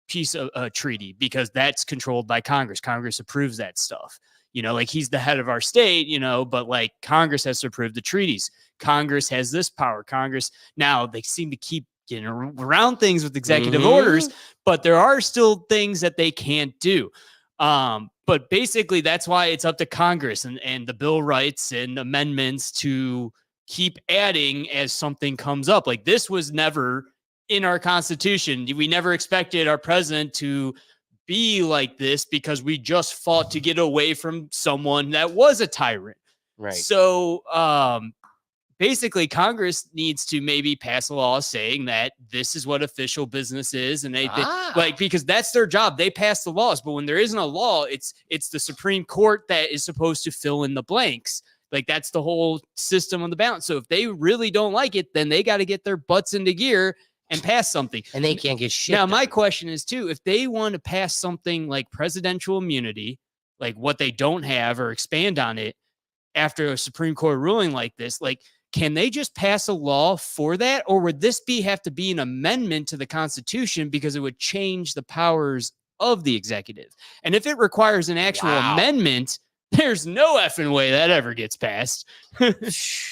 piece of a treaty because that's controlled by Congress. Congress approves that stuff. Like he's the head of our state, but like Congress has to approve the treaties. Congress has this power. Congress, now they seem to keep getting around things with executive orders, but there are still things that they can't do. But basically that's why it's up to Congress and the Bill of Rights and amendments to keep adding as something comes up. Like this was never in our Constitution. We never expected our president to be like this because we just fought to get away from someone that was a tyrant. Right. So, basically Congress needs to maybe pass a law saying that this is what official business is. And they because that's their job. They pass the laws, but when there isn't a law, it's the Supreme Court that is supposed to fill in the blanks. Like that's the whole system on the balance. So if they really don't like it, then they got to get their butts into gear and pass something. And they can't get shit. Now, done. my question is too, if they want to pass something like presidential immunity, like what they don't have, or expand on it after a Supreme Court ruling like this, like, can they just pass a law for that? Or would this have to be an amendment to the Constitution because it would change the powers of the executive? And if it requires an actual amendment, there's no effing way that ever gets passed.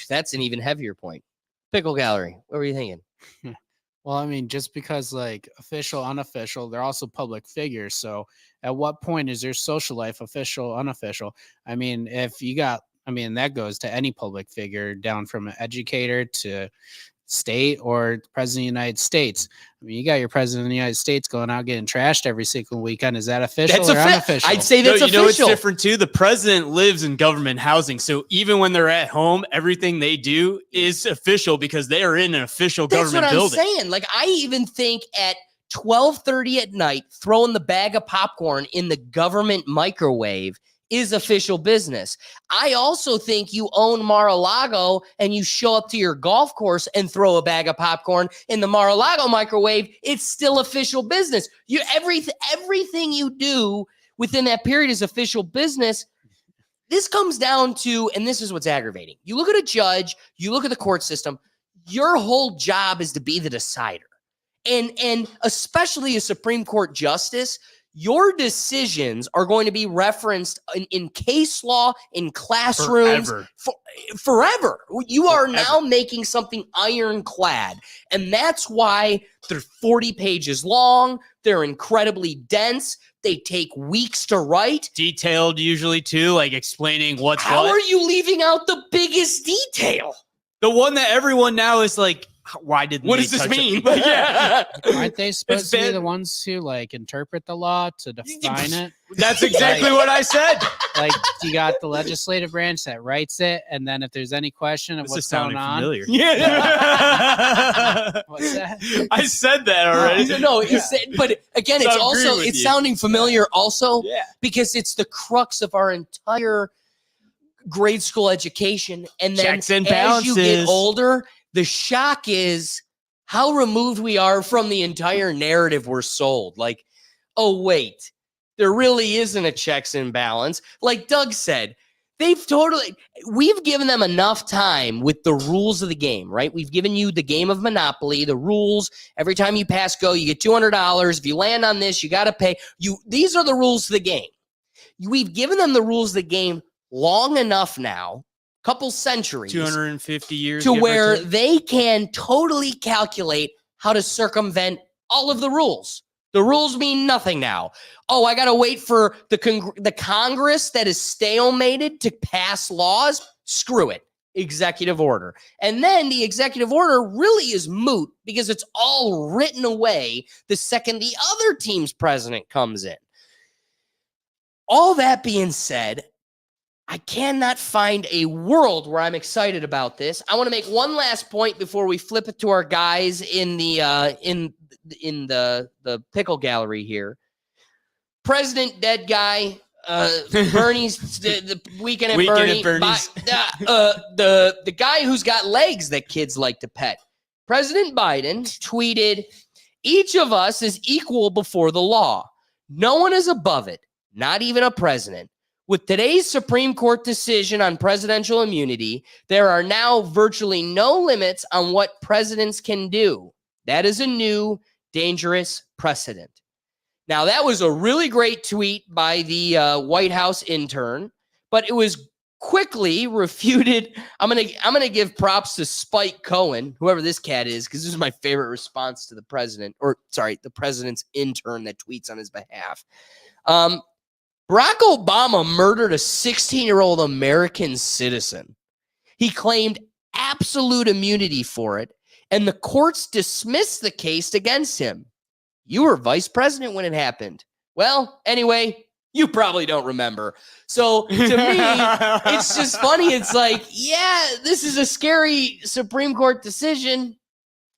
That's an even heavier point. Pickle Gallery, what were you thinking? Well, I mean, just because like official, unofficial, they're also public figures. So at what point is their social life official, unofficial? I mean, that goes to any public figure, down from an educator to state or president of the United States. I mean, you got your president of the United States going out getting trashed every single weekend. Is that official or unofficial? I'd say that's official. It's different too. The president lives in government housing. So even when they're at home, everything they do is official because they are in an official government building. That's what I'm saying. Like I even think at 12:30 at night, throwing the bag of popcorn in the government microwave is official business. I also think you own Mar-a-Lago and you show up to your golf course and throw a bag of popcorn in the Mar-a-Lago microwave, it's still official business. Everything you do within that period is official business. This comes down to, and this is what's aggravating. You look at a judge, you look at the court system, your whole job is to be the decider. And especially a Supreme Court justice, your decisions are going to be referenced in case law, in classrooms, forever. You are now making something ironclad. And that's why they're 40 pages long. They're incredibly dense. They take weeks to write. Detailed usually too, like explaining what's How what. are you leaving out the biggest detail? The one that everyone now is like, why didn't What they does this touch it? mean? Yeah. Aren't they supposed to be the ones who like interpret the law to define it? That's exactly what I said. Like you got the legislative branch that writes it, and then if there's any question of This what's is going sounding on, familiar. Yeah. what's that? I said that already. No, but again, So it's I agree also with it's you. sounding familiar also Yeah. because it's the crux of our entire grade school education. And then Checks and as you get balances. older, the shock is how removed we are from the entire narrative we're sold. Like, oh, wait, there really isn't a checks and balance. Like Doug said, We've given them enough time with the rules of the game, right? We've given you the game of Monopoly, the rules. Every time you pass go, you get $200. If you land on this, you got to pay. These are the rules of the game. We've given them the rules of the game long enough now, couple centuries, 250 years, to where they can totally calculate how to circumvent all of the rules. The rules mean nothing now. Oh, I got to wait for the Congress that is stalemated to pass laws. Screw it. Executive order. And then the executive order really is moot because it's all written away the second the other team's president comes in. All that being said, I cannot find a world where I'm excited about this. I want to make one last point before we flip it to our guys in the pickle gallery here. President dead guy, Bernie's the weekend at Bernie's. The guy who's got legs that kids like to pet. President Biden tweeted, "Each of us is equal before the law. No one is above it, not even a president. With today's Supreme Court decision on presidential immunity, there are now virtually no limits on what presidents can do. That is a new, dangerous precedent." Now, that was a really great tweet by the White House intern, but it was quickly refuted. I'm gonna give props to Spike Cohen, whoever this cat is, because this is my favorite response to the president, the president's intern that tweets on his behalf. Barack Obama murdered a 16-year-old American citizen. He claimed absolute immunity for it, and the courts dismissed the case against him. You were vice president when it happened. Well, anyway, you probably don't remember. So to me, it's just funny. It's like, yeah, this is a scary Supreme Court decision.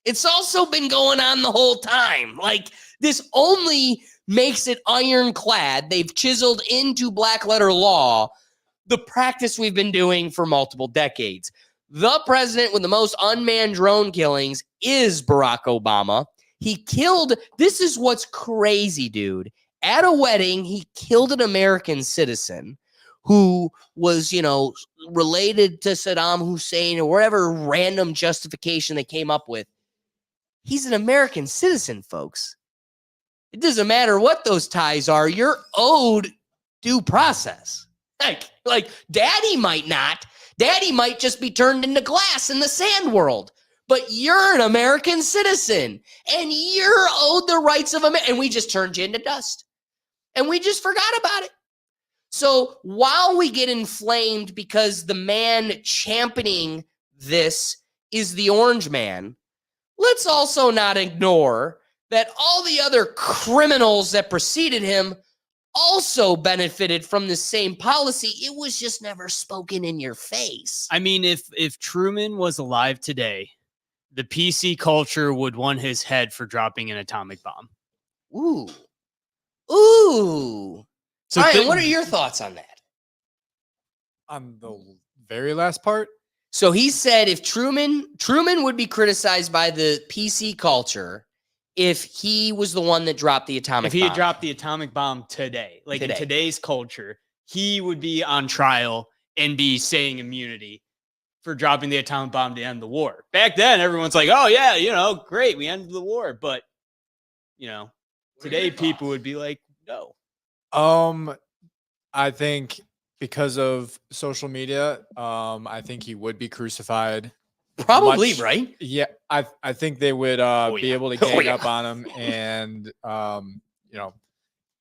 It's also been going on the whole time. Like, this only makes it ironclad. They've chiseled into black letter law the practice we've been doing for multiple decades. The president with the most unmanned drone killings is Barack Obama. He killed, this is what's crazy, dude. At a wedding, he killed an American citizen who was, related to Saddam Hussein or whatever random justification they came up with. He's an American citizen, folks. It doesn't matter what those ties are. You're owed due process. Like daddy might not. Daddy might just be turned into glass in the sand world. But you're an American citizen. And you're owed the rights of America. And we just turned you into dust. And we just forgot about it. So while we get inflamed because the man championing this is the orange man, let's also not ignore that all the other criminals that preceded him also benefited from the same policy. It was just never spoken in your face. I mean, if Truman was alive today, the PC culture would want his head for dropping an atomic bomb. Ooh. So all right, what are your thoughts on that? On the very last part? So he said if Truman would be criticized by the PC culture if he was the one that dropped the atomic bomb. If he had dropped the atomic bomb today, in today's culture, he would be on trial and be saying immunity for dropping the atomic bomb to end the war. Back then, everyone's like, oh, yeah, great, we ended the war. But, today people would be like, no. I think because of social media, I think he would be crucified. Probably, right? Yeah, I think they would be able to gang up on him and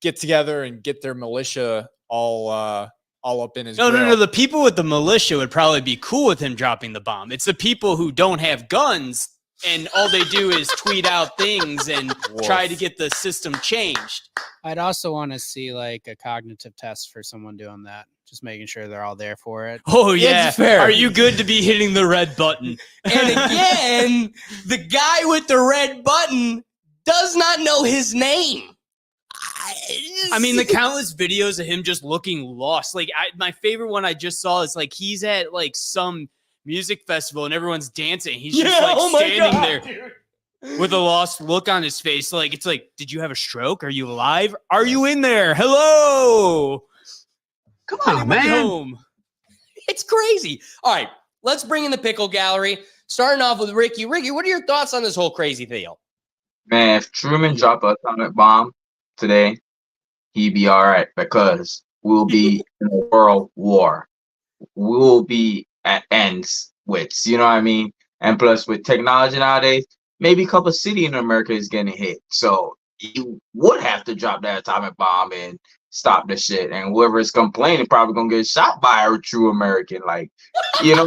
get together and get their militia all up in his grill. No. The people with the militia would probably be cool with him dropping the bomb. It's the people who don't have guns and all they do is tweet out things and try to get the system changed. I'd also want to see like a cognitive test for someone doing that. Just making sure they're all there for it. Oh, yeah. It's fair. Are you good to be hitting the red button? And again, the guy with the red button does not know his name. I mean, the countless videos of him just looking lost. Like, my favorite one I just saw is like he's at like some music festival and everyone's dancing. He's just standing there with a lost look on his face. Like, it's like, did you have a stroke? Are you alive? Are you in there? Hello? Come on, man. Home. It's crazy. All right, let's bring in the pickle gallery. Starting off with Ricky. Ricky, what are your thoughts on this whole crazy deal? Man, if Truman dropped an atomic bomb today, he'd be all right because we'll be in a world war. We will be at ends with, you know what I mean? And plus, with technology nowadays, maybe a couple cities in America is getting hit. So you would have to drop that atomic bomb and stop the shit. And whoever is complaining probably gonna get shot by a true American. Like, you know,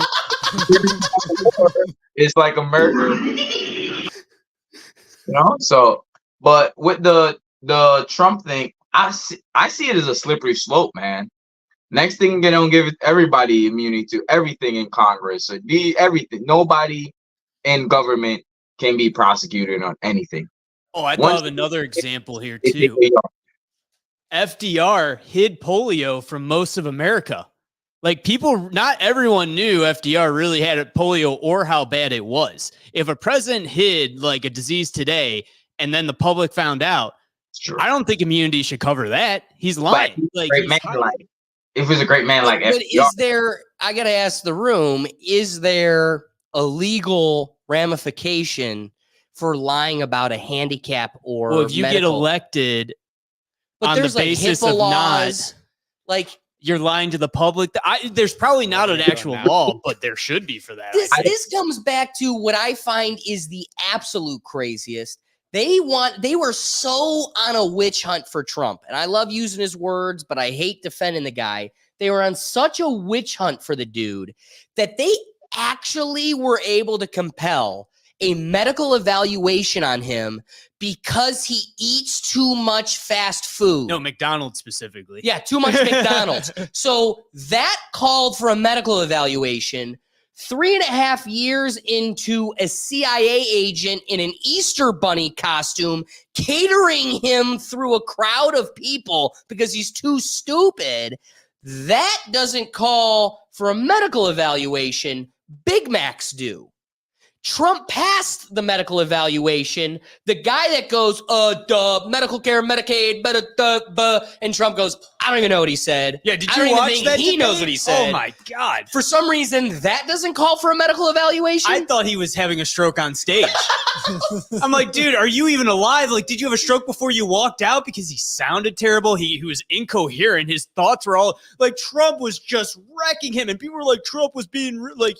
it's like America, you know. So, but with the Trump thing, I see it as a slippery slope, man. Next thing they're gonna give everybody immunity to everything in Congress. So everything. Nobody in government can be prosecuted on anything. Oh, I Once- thought of another example here too. FDR hid polio from most of America. Like people, not everyone knew FDR really had polio or how bad it was. If a president hid like a disease today and then the public found out, Sure. I don't think immunity should cover that. He's lying. But Like, great he's man, hiding. like if it was a great man like But FDR, is there, I got to ask the room, is there a legal ramification for lying about a handicap or Well, if you get medical? elected But on the there's like basis HIPAA of laws, like you're lying to the public. There's probably not an There you go actual now. law, but there should be for that. this comes back to what I find is the absolute craziest. They were so on a witch hunt for Trump. And I love using his words, but I hate defending the guy. They were on such a witch hunt for the dude that they actually were able to compel a medical evaluation on him because he eats too much fast food. No, McDonald's specifically. Yeah, too much McDonald's. So that called for a medical evaluation. 3.5 years into a CIA agent in an Easter bunny costume, catering him through a crowd of people because he's too stupid. That doesn't call for a medical evaluation. Big Macs do. Trump passed the medical evaluation. The guy that goes, medical care, Medicaid, and Trump goes, I don't even know what he said. Yeah, did I you don't even watch think that? he knows debate? what he said. Oh my God. For some reason, that doesn't call for a medical evaluation. I thought he was having a stroke on stage. I'm like, dude, are you even alive? Like, did you have a stroke before you walked out? Because he sounded terrible. He was incoherent. His thoughts were all like Trump was just wrecking him. And people were like, Trump was being like,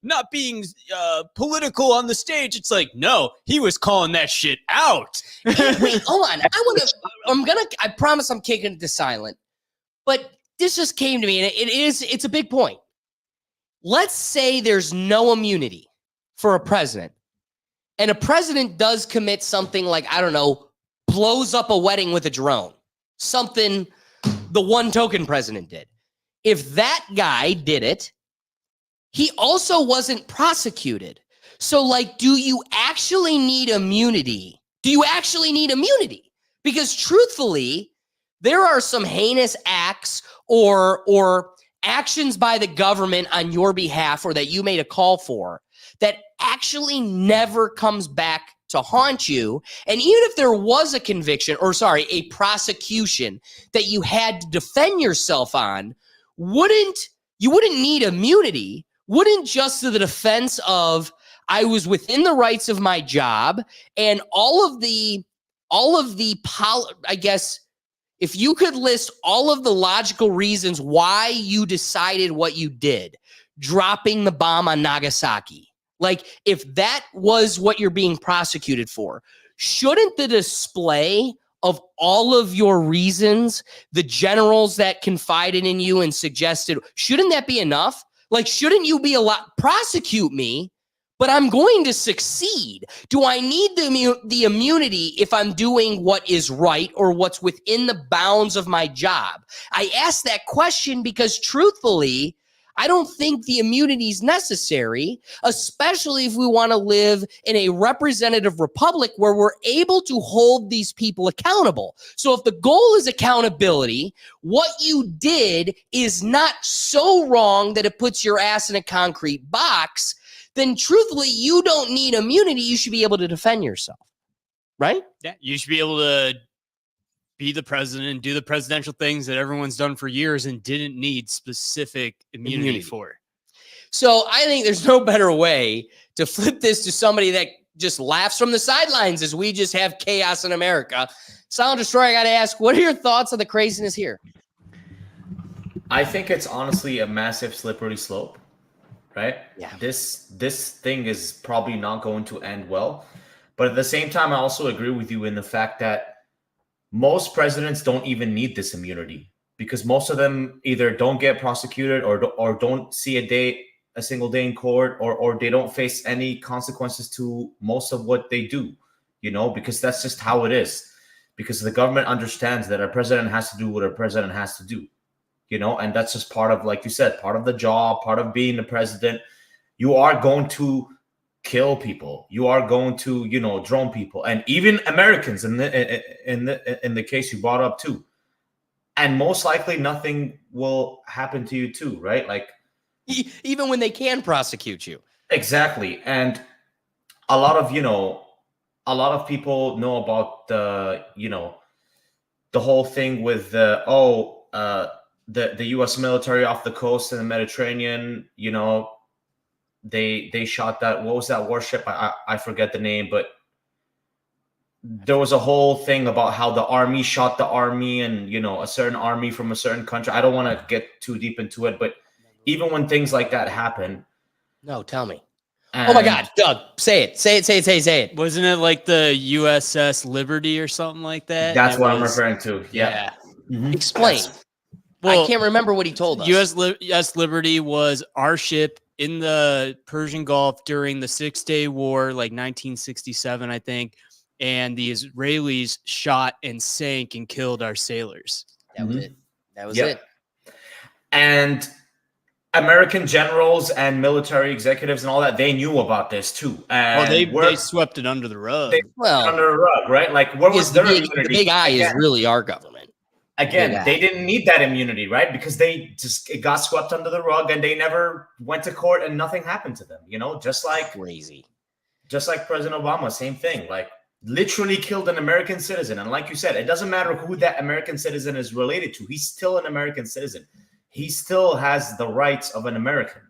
not being political on the stage. It's like, no, he was calling that shit out. Wait, hold on. I promise I'm kicking it to silent. But this just came to me, and it's a big point. Let's say there's no immunity for a president, and a president does commit something like, I don't know, blows up a wedding with a drone. Something the one token president did. If that guy did it, he also wasn't prosecuted. So, like, do you actually need immunity? Do you actually need immunity? Because truthfully, there are some heinous acts or actions by the government on your behalf or that you made a call for that actually never comes back to haunt you. And even if there was a conviction, a prosecution that you had to defend yourself on, you wouldn't need immunity. Wouldn't just to the defense of I was within the rights of my job and all of the I guess if you could list all of the logical reasons why you decided what you did, dropping the bomb on Nagasaki, like if that was what you're being prosecuted for, shouldn't the display of all of your reasons, the generals that confided in you and suggested, shouldn't that be enough? Like, shouldn't you be prosecute me, but I'm going to succeed? Do I need the immunity if I'm doing what is right or what's within the bounds of my job? I ask that question because truthfully, I don't think the immunity is necessary, especially if we want to live in a representative republic where we're able to hold these people accountable. So if the goal is accountability, what you did is not so wrong that it puts your ass in a concrete box, then truthfully, you don't need immunity. You should be able to defend yourself, right? Yeah, you should be able to be the president and do the presidential things that everyone's done for years and didn't need specific immunity for. So I think there's no better way to flip this to somebody that just laughs from the sidelines as we just have chaos in America. Silent Destroyer, I got to ask, what are your thoughts on the craziness here? I think it's honestly a massive slippery slope, right? Yeah. This thing is probably not going to end well. But at the same time, I also agree with you in the fact that most presidents don't even need this immunity because most of them either don't get prosecuted or don't see a single day in court, or they don't face any consequences to most of what they do, because that's just how it is. Because the government understands that a president has to do what a president has to do, and that's just part of, like you said, part of the job, part of being the president. You are going to kill people. You are going to, drone people, and even Americans in the case you brought up too. And most likely nothing will happen to you too, right? Like, even when they can prosecute you. Exactly. And a lot of people know about the whole thing with the US military off the coast in the Mediterranean. They shot that, what was that warship? I forget the name, but there was a whole thing about how the army shot the army and, a certain army from a certain country. I don't want to get too deep into it, but even when things like that happen. No, tell me. Oh my God, Doug, say it. Wasn't it like the USS Liberty or something like that? That's what I'm referring to. Yeah. Mm-hmm. Explain. I can't remember what he told us. USS Liberty was our ship in the Persian Gulf during the 6-Day War, like 1967, I think. And the Israelis shot and sank and killed our sailors. That was it. That was it. And American generals and military executives and all that, they knew about this too. And they swept it under the rug. Under the rug, right? Like, what was their immunity? The big eye is really our government. Again, they didn't need that immunity, right? Because it got swept under the rug and they never went to court and nothing happened to them, just like crazy. Just like President Obama, same thing. Like, literally killed an American citizen. And like you said, it doesn't matter who that American citizen is related to. He's still an American citizen. He still has the rights of an American,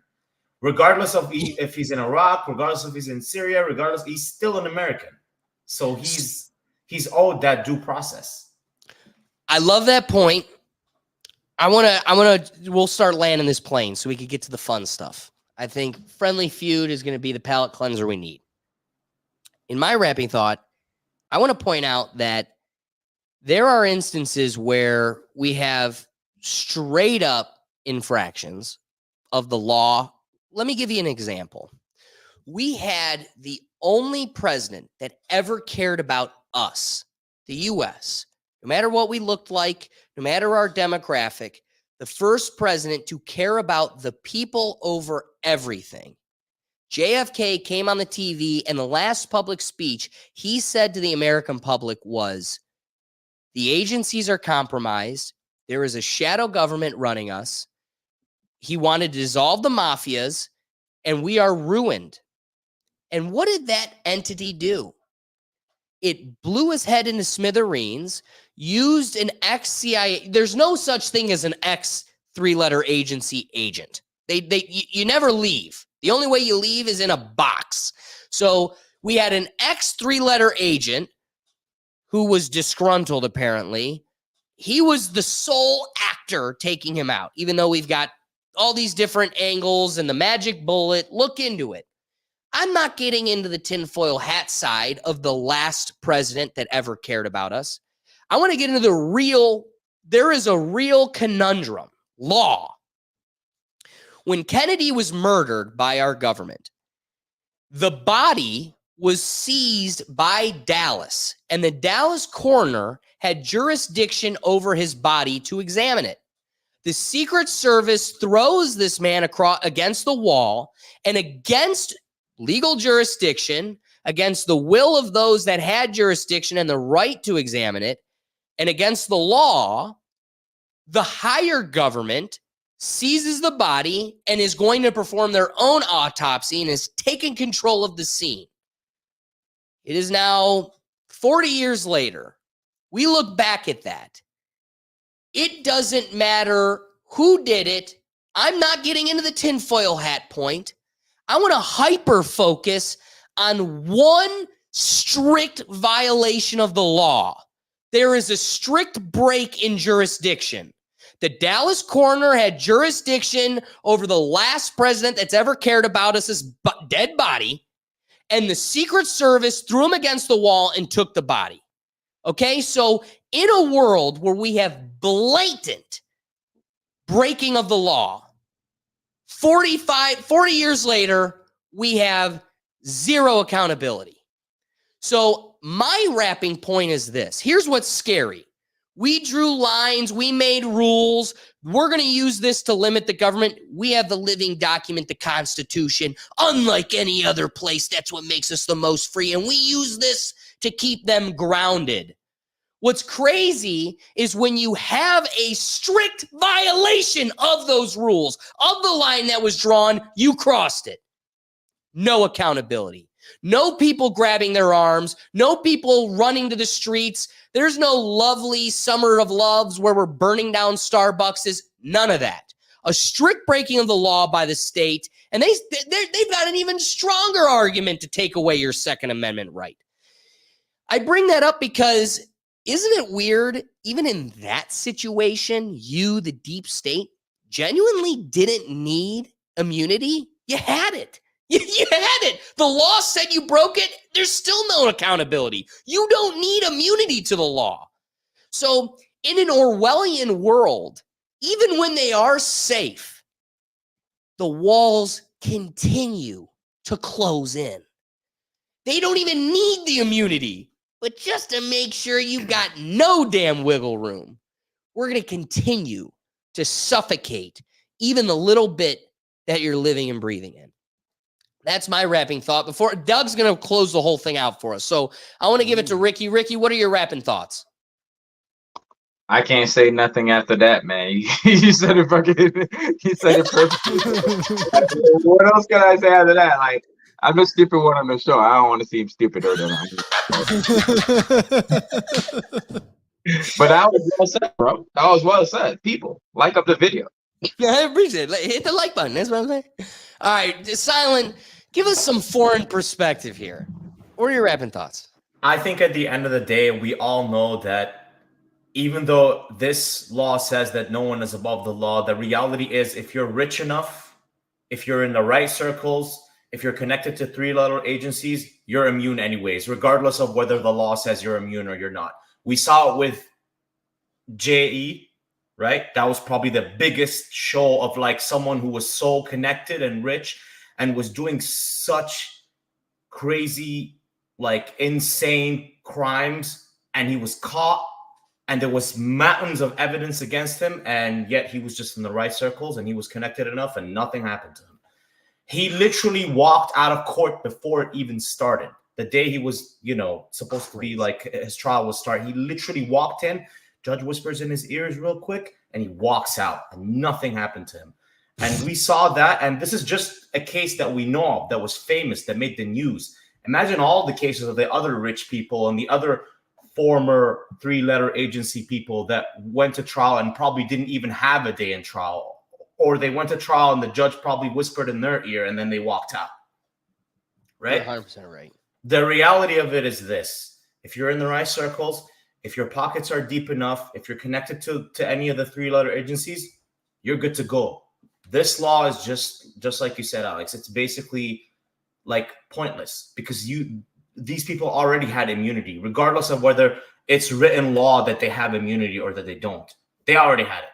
regardless of if he's in Iraq, regardless if he's in Syria, regardless, he's still an American. So he's owed that due process. I love that point. We'll start landing this plane so we can get to the fun stuff. I think Friendly Feud is going to be the palate cleanser we need. In my wrapping thought, I want to point out that there are instances where we have straight up infractions of the law. Let me give you an example. We had the only president that ever cared about us, the U.S., no matter what we looked like, no matter our demographic, the first president to care about the people over everything. JFK came on the TV, and the last public speech he said to the American public was, the agencies are compromised. There is a shadow government running us. He wanted to dissolve the mafias, and we are ruined. And what did that entity do? It blew his head into smithereens, used an ex-CIA. There's no such thing as an ex-3-letter agency agent. You never leave. The only way you leave is in a box. So we had an ex-3-letter agent who was disgruntled, apparently. He was the sole actor taking him out, even though we've got all these different angles and the magic bullet. Look into it. I'm not getting into the tinfoil hat side of the last president that ever cared about us. I want to get into there is a real conundrum. Law. When Kennedy was murdered by our government, the body was seized by Dallas, and the Dallas coroner had jurisdiction over his body to examine it. The Secret Service throws this man against the wall, and against legal jurisdiction, against the will of those that had jurisdiction and the right to examine it, and against the law, the higher government seizes the body and is going to perform their own autopsy and is taking control of the scene. It is now 40 years later. we look back at that. It doesn't matter who did it. I'm not getting into the tinfoil hat point. I want to hyper focus on one strict violation of the law. There is a strict break in jurisdiction. The Dallas coroner had jurisdiction over the last president that's ever cared about us' dead body, and the Secret Service threw him against the wall and took the body. Okay, so in a world where we have blatant breaking of the law, 40 years later, we have zero accountability. So my wrapping point is this. Here's what's scary. We drew lines. We made rules. We're going to use this to limit the government. We have the living document, the Constitution. Unlike any other place, that's what makes us the most free. And we use this to keep them grounded. What's crazy is when you have a strict violation of those rules, of the line that was drawn, you crossed it. No accountability. No people grabbing their arms. No people running to the streets. There's no lovely summer of loves where we're burning down Starbucks. None of that. A strict breaking of the law by the state, and they've got an even stronger argument to take away your Second Amendment right. I bring that up because isn't it weird, even in that situation, you, the deep state, genuinely didn't need immunity? You had it. You had it. The law said you broke it. There's still no accountability. You don't need immunity to the law. So in an Orwellian world, even when they are safe, the walls continue to close in. They don't even need the immunity, but just to make sure you've got no damn wiggle room, we're going to continue to suffocate even the little bit that you're living and breathing in. That's my wrapping thought. Before Doug's going to close the whole thing out for us. So I want to give it to Ricky. Ricky, what are your wrapping thoughts? I can't say nothing after that, man. You said it fucking. You said it perfectly. What else can I say after that? Like, I'm the stupid one on the show. I don't want to seem stupider than I am. But that was well said, bro. That was well said. People, like up the video. I appreciate it. Hit the like button. That's what I'm saying. All right, Silent, give us some foreign perspective here. What are your wrapping thoughts? I think at the end of the day, we all know that even though this law says that no one is above the law, the reality is if you're rich enough, if you're in the right circles, if you're connected to three-letter agencies, you're immune anyways, regardless of whether the law says you're immune or you're not. We saw it with JE, right? That was probably the biggest show of like someone who was so connected and rich and was doing such crazy, like insane crimes. And he was caught and there was mountains of evidence against him. And yet he was just in the right circles and he was connected enough and nothing happened to him. He literally walked out of court before it even started. The day he was, supposed to be like his trial was starting, he literally walked in. Judge whispers in his ears real quick, and he walks out, and nothing happened to him. And we saw that, and this is just a case that we know of, that was famous, that made the news. Imagine all the cases of the other rich people and the other former three-letter agency people that went to trial and probably didn't even have a day in trial. Or they went to trial, and the judge probably whispered in their ear, and then they walked out. Right? You're 100% right. The reality of it is this. If you're in the right circles, if your pockets are deep enough, if you're connected to any of the three-letter agencies, you're good to go. This law is just like you said, Alex. It's basically like pointless because these people already had immunity, regardless of whether it's written law that they have immunity or that they don't. They already had it.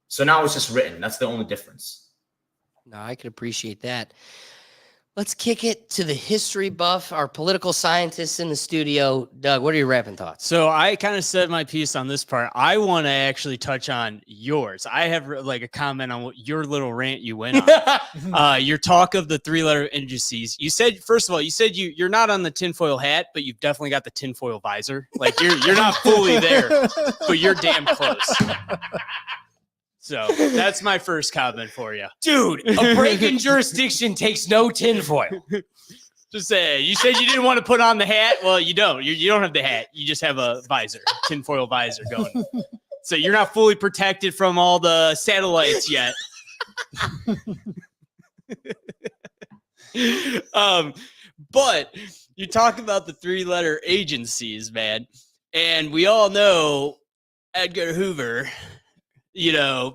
So now it's just written. That's the only difference. No, I can appreciate that. Let's kick it to the history buff, our political scientists in the studio. Doug, what are your wrapping thoughts? So I kind of said my piece on this part. I want to actually touch on yours. I have like a comment on what your little rant you went on. Your talk of the three-letter agencies. You said, first of all, you're not on the tinfoil hat, but you've definitely got the tinfoil visor. Like you're not fully there, but you're damn close. So that's my first comment for you. Dude, a break in jurisdiction takes no tinfoil. Just say, you said you didn't want to put on the hat. Well, you don't. You don't have the hat. You just have a visor, tinfoil visor going. So you're not fully protected from all the satellites yet. But you talk about the 3-letter agencies, man. And we all know Edgar Hoover,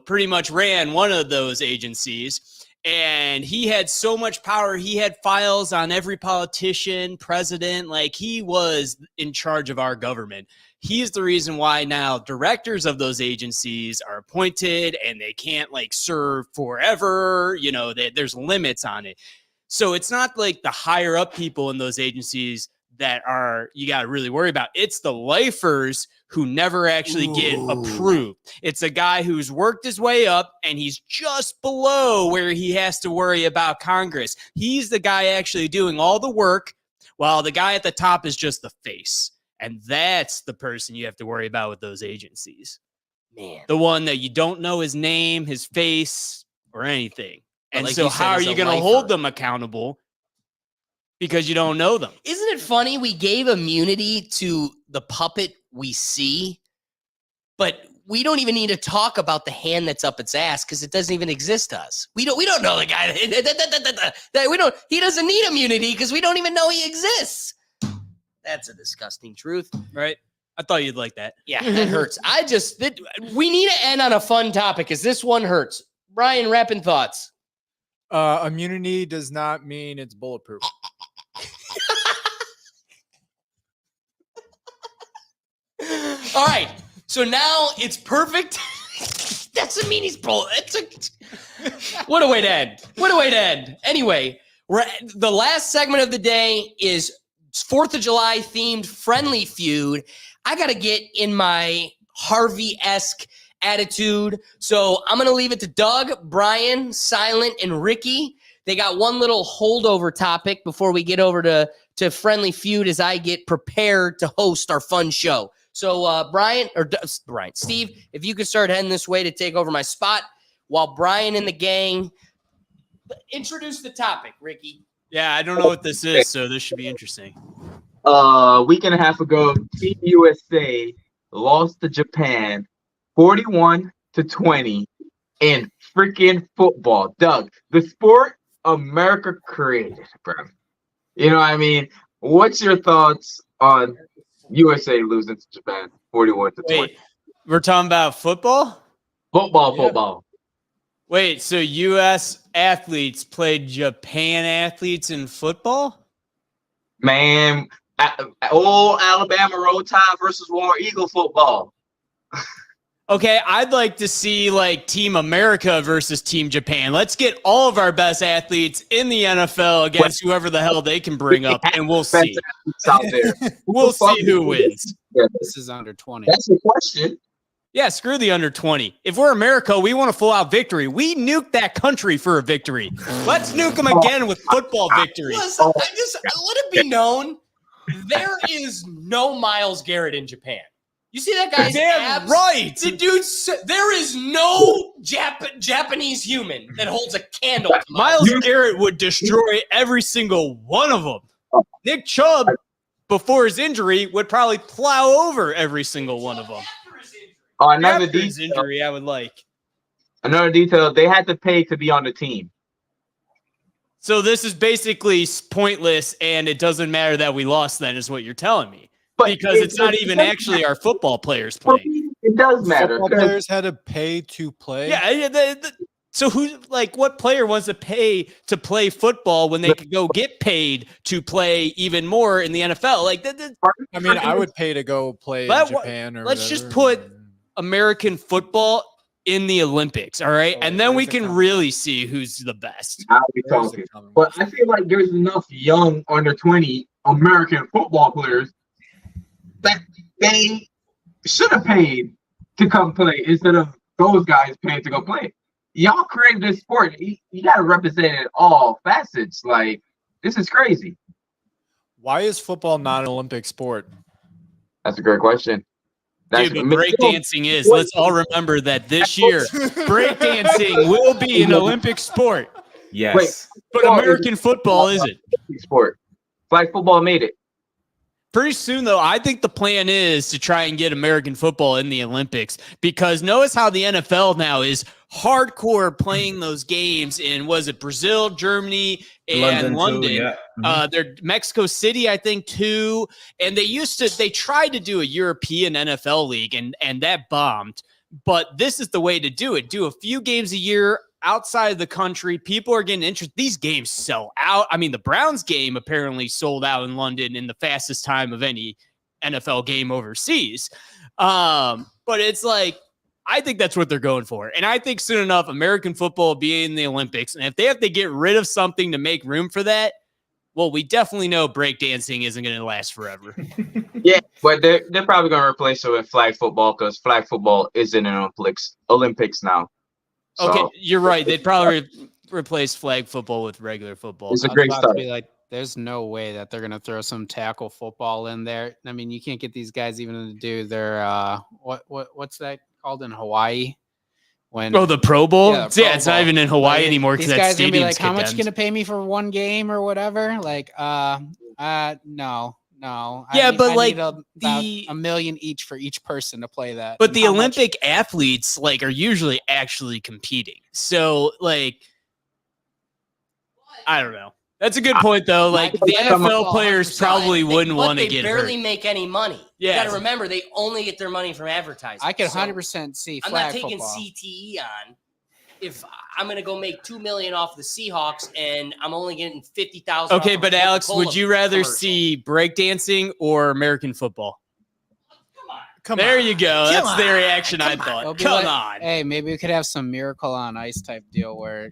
pretty much ran one of those agencies. And he had so much power. He had files on every politician, president. Like, he was in charge of our government. He's the reason why now directors of those agencies are appointed and they can't serve forever. There's limits on it. So it's not like the higher up people in those agencies that you got to really worry about. It's the lifers who never actually get approved. It's a guy who's worked his way up and he's just below where he has to worry about Congress. He's the guy actually doing all the work while the guy at the top is just the face. And that's the person you have to worry about with those agencies. Man. The one that you don't know his name, his face, or anything. And so how are you going to hold them accountable? Because you don't know them. Isn't it funny? We gave immunity to the puppet we see, but we don't even need to talk about the hand that's up its ass because it doesn't even exist to us. We don't know the guy. He doesn't need immunity because we don't even know he exists. That's a disgusting truth. Right? I thought you'd like that. Yeah, that hurts. We need to end on a fun topic because this one hurts. Brian, rapping thoughts. Immunity does not mean it's bulletproof. All right, so now it's perfect. Doesn't mean he's what a way to end. What a way to end. Anyway, the last segment of the day is 4th of July themed friendly feud. I got to get in my Harvey-esque attitude. So I'm going to leave it to Doug, Brian, Silent, and Ricky. They got one little holdover topic before we get over to friendly feud as I get prepared to host our fun show. So Steve, if you could start heading this way to take over my spot while Brian and the gang introduce the topic, Ricky. Yeah, I don't know what this is, so this should be interesting. A week and a half ago, Team USA lost to Japan 41-20 in freaking football. Doug, the sport America created, bro. You know what I mean? What's your thoughts on USA losing to Japan 41-20? Wait, we're talking about football? Football. Wait, so U.S. athletes played Japan athletes in football? Man, old Alabama Roll Tide versus War Eagle football. Okay, I'd like to see Team America versus Team Japan. Let's get all of our best athletes in the NFL against whoever the hell they can bring up, and we'll see. Out there. We'll see who wins. This is under 20. That's the question. Yeah, screw the under 20. If we're America, we want a full-out victory. We nuked that country for a victory. Let's nuke them again with football victory. Listen, let it be known, there is no Myles Garrett in Japan. You see that guy's abs? Right. The dude, there is no Japanese human that holds a candle to Myles Garrett would destroy every single one of them. Nick Chubb, before his injury, would probably plow over every single one of them. Another After his detail. injury, I would like. Another detail, they had to pay to be on the team. So this is basically pointless, and it doesn't matter that we lost then, is what you're telling me. But Because it's not even actually our football players playing. It does matter. Football players had to pay to play. Yeah. So what player wants to pay to play football when they could go get paid to play even more in the NFL? I mean, I would pay to go play in Japan or let's whatever. just put American football in the Olympics, all right? And then we can really see who's the best. I'll be talking. But I feel like there's enough young under 20 American football players that they should have paid to come play instead of those guys paying to go play. Y'all created this sport. You got to represent it in all facets. This is crazy. Why is football not an Olympic sport? That's a great question. Dude, but breakdancing is. Let's all remember that this year, breakdancing will be an Olympic sport. Yes. Wait, But American football isn't. Sport. Flag football made it. Pretty soon, though, I think the plan is to try and get American football in the Olympics, because notice how the NFL now is hardcore playing those games in, was it Brazil, Germany, and London? Too, yeah. They're Mexico City, I think, too. And they tried to do a European NFL league, and that bombed. But this is the way to do it. Do a few games a year outside of the country. People are getting interested. These games sell out. I mean, the Browns game apparently sold out in London in the fastest time of any NFL game overseas. But it's like, I think that's what they're going for. And I think soon enough, American football will be in the Olympics. And if they have to get rid of something to make room for that, well, we definitely know breakdancing isn't going to last forever. Yeah, but they're probably going to replace it with flag football, because flag football is in an Olympics now. So, Okay, you're right. They'd probably replace flag football with regular football. it's a I was great about start. to be like, there's no way that they're gonna throw some tackle football in there. I mean, you can't get these guys even to do their what's that called in Hawaii? When Oh, the Pro Bowl? Yeah, the Yeah, Pro it's not Bowl. even in Hawaii anymore these because that guys gonna be stadium's like, how much you condemned. gonna pay me for one game or whatever? Like, no. Yeah, but, I like, need about $1 million each for each person to play that. But the How much- Olympic athletes like are usually actually competing. So like, I don't know. That's a good point though. Like the NFL players probably wouldn't want to get They barely hurt. make any money. Yeah. You got to remember, they only get their money from advertising. I could So 100% see I'm flag not taking football. CTE on if I'm going to go make $2 million off the Seahawks and I'm only getting 50,000. Okay, but Alex, would you rather commercial. see breakdancing or American football? Come There on. you go. Come That's the on. reaction I It'll thought. be Come like, on. Hey, maybe we could have some Miracle on Ice type deal where,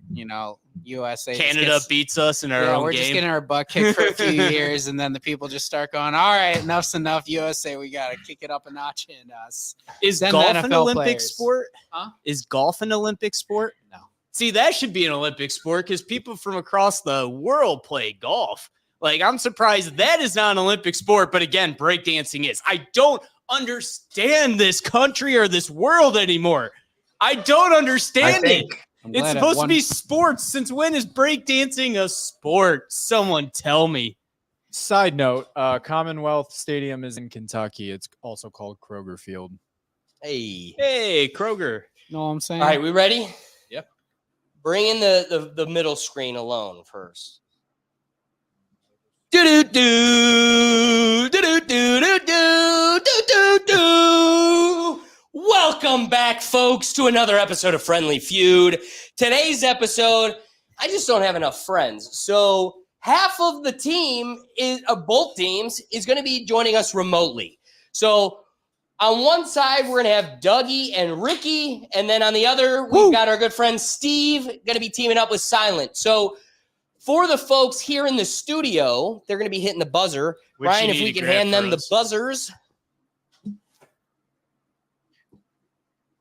USA just Canada gets- beats us in our yeah, own we're game. just getting our butt kicked for a few years, and then the people just start going, all right, enough's enough, USA, we got to kick it up a notch in us. Is Then the golf an NFL Olympic players. sport? Huh? Is golf an Olympic sport? No. See, that should be an Olympic sport because people from across the world play golf. Like, I'm surprised that is not an Olympic sport, but again, breakdancing is. I don't understand this country or this world anymore. I don't understand it. I'm It's glad at supposed to one- be sports. Since when is breakdancing a sport? Someone tell me. Side note, Commonwealth Stadium is in Kentucky. It's also called Kroger Field. Hey. Hey, Kroger. know what I'm saying? All right, we ready? Yep. Bring in the middle screen alone first. Do do do do do do do do do. Welcome back, folks, to another episode of Friendly Feud. Today's episode, I just don't have enough friends, so half of the team both teams is going to be joining us remotely. So on one side, we're going to have Dougie and Ricky, and then on the other, we've got our good friend Steve going to be teaming up with Silent. So for the folks here in the studio, they're going to be hitting the buzzer. Which Brian, you if need we to could grab hand them for the us. buzzers.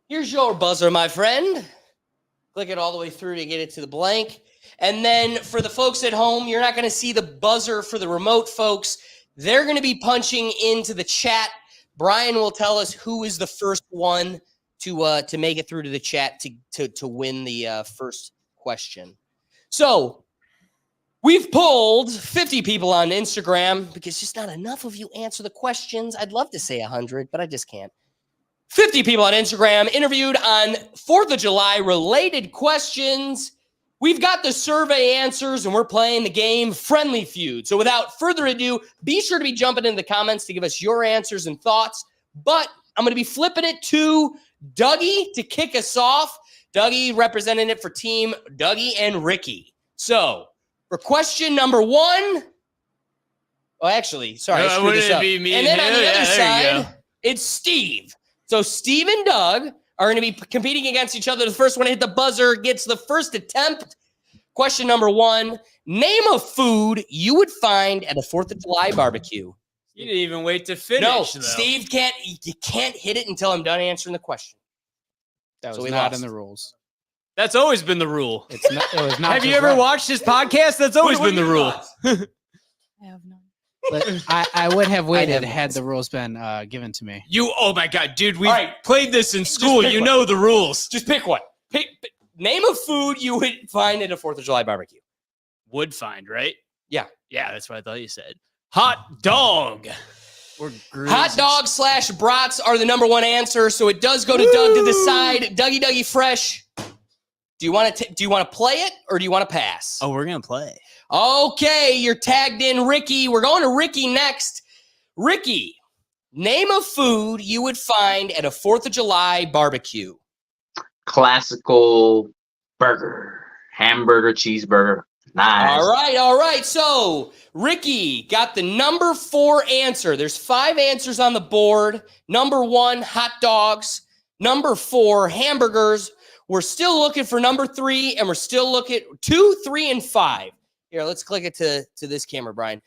Here's your buzzer, my friend. Click it all the way through to get it to the blank. And then for the folks at home, you're not going to see the buzzer for the remote folks. They're going to be punching into the chat. Brian will tell us who is the first one to make it through to the chat to win the first question. So we've polled 50 people on Instagram because just not enough of you answer the questions. I'd love to say 100, but I just can't. 50 people on Instagram interviewed on 4th of July related questions. We've got the survey answers and we're playing the game Friendly Feud. So without further ado, be sure to be jumping in the comments to give us your answers and thoughts. But I'm going to be flipping it to Dougie to kick us off. Dougie representing it for team Dougie and Ricky. So for question number one, oh, actually, sorry, I screwed wouldn't this it up. be me And and then on him? the Yeah, other there you side, it's Steve. So Steve and Doug are going to be competing against each other. The first one to hit the buzzer gets the first attempt. Question number one, name a food you would find at a 4th of July barbecue. You didn't even wait to finish. No, though. Steve you can't hit it until I'm done answering the question. That So was we not lost. in the rules. That's always been the rule. It was not. Have you just ever right. watched his podcast? That's always What been are the your rule. thoughts? I have none. But I would have waited haven't. had the rules been given to me. Oh my God, dude, we All right. played this in school. pick You one. know the rules. Just pick one. Name a food you would find at a 4th of July barbecue. Would find, right? Yeah. Yeah, that's what I thought you said. Hot dog. Or Hot dog / brats are the number one answer, so it does go to Doug to decide. Dougie Fresh, do you want to play it or do you want to pass? Oh, we're gonna play. Okay, you're tagged in, Ricky. We're going to Ricky next. Ricky, name a food you would find at a 4th of July barbecue. Classical burger, hamburger, cheeseburger. Nice. All right. So, Ricky got the number 4 answer. There's 5 answers on the board. Number 1, hot dogs. Number 4, hamburgers. We're still looking for number 3, and we're still looking 2, 3, and 5. Here, let's click it to this camera, Brian.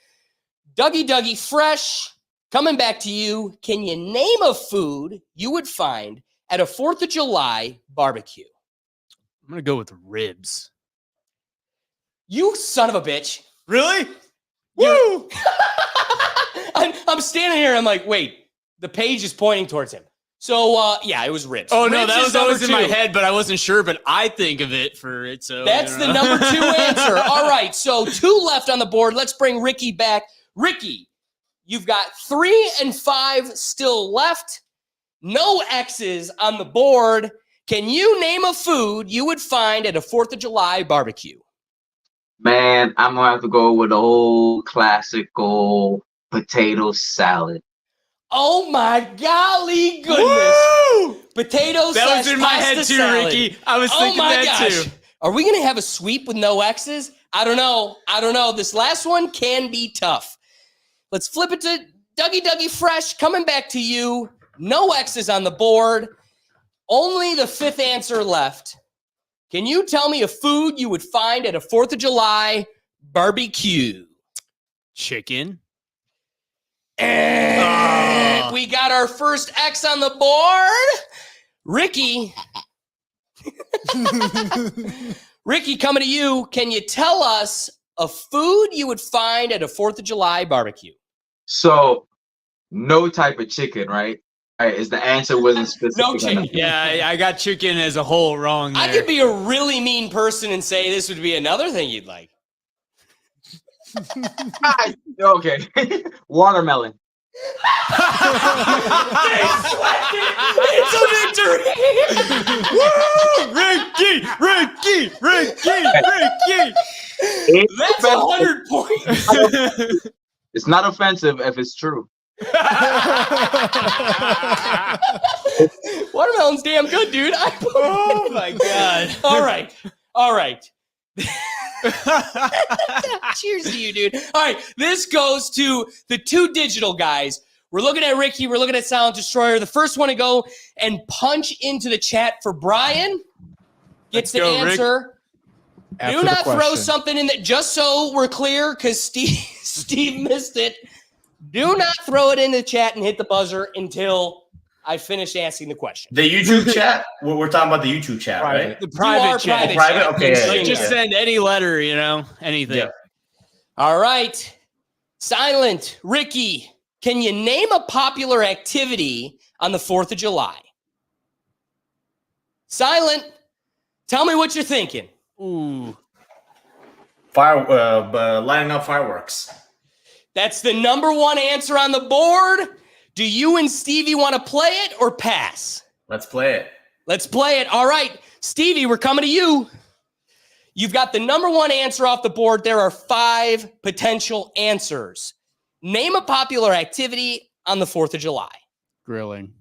Dougie Fresh, coming back to you. Can you name a food you would find at a 4th of July barbecue? I'm gonna go with ribs. You son of a bitch. Really? Woo! I'm standing here. I'm like, wait, the page is pointing towards him. So, yeah, it was ribs. Oh, no, Ribs that is was always in number my 2. head, but I wasn't sure. But I think of it for it. So That's the number 2 answer. All right, so 2 left on the board. Let's bring Ricky back. Ricky, you've got 3 and 5 still left. No X's on the board. Can you name a food you would find at a 4th of July barbecue? Man, I'm gonna have to go with the old classical potato salad. Oh my golly goodness. Woo! Potatoes. That was in my head pasta too, salad. Ricky. I was Oh thinking my that gosh. too. Are we going to have a sweep with no X's? I don't know. This last one can be tough. Let's flip it to Dougie Fresh. Coming back to you. No X's on the board. Only the 5th answer left. Can you tell me a food you would find at a 4th of July barbecue? Chicken. And we got our first X on the board. Ricky. Ricky, coming to you. Can you tell us a food you would find at a 4th of July barbecue? So, no type of chicken, right? All right, is the answer wasn't specific. No chicken. enough. Yeah, I got chicken as a whole wrong there. I could be a really mean person and say this would be another thing you'd like. Okay. Watermelon. It's a victory. Ricky. That's 100 points. It's not offensive if it's true. Watermelon's damn good, dude. Oh my god. All right. Cheers to you, dude. All right, this goes to the 2 digital guys. We're looking at Ricky. We're looking at Silent Destroyer. The first one to go and punch into the chat for Brian gets the answer. Do not throw something in that, just so we're clear, because Steve missed it. Do not throw it in the chat and hit the buzzer until I finish asking the question. The YouTube chat? We're talking about the YouTube chat, right? The private chat. Private? Okay, yeah, Like yeah, just yeah. send any letter, anything. Yeah. All right. Silent, Ricky, can you name a popular activity on the 4th of July? Silent, tell me what you're thinking. Ooh. Lighting up fireworks. That's the number 1 answer on the board. Do you and Stevie want to play it or pass? Let's play it. Let's play it. All right. Stevie, we're coming to you. You've got the number 1 answer off the board. There are 5 potential answers. Name a popular activity on the 4th of July. Grilling.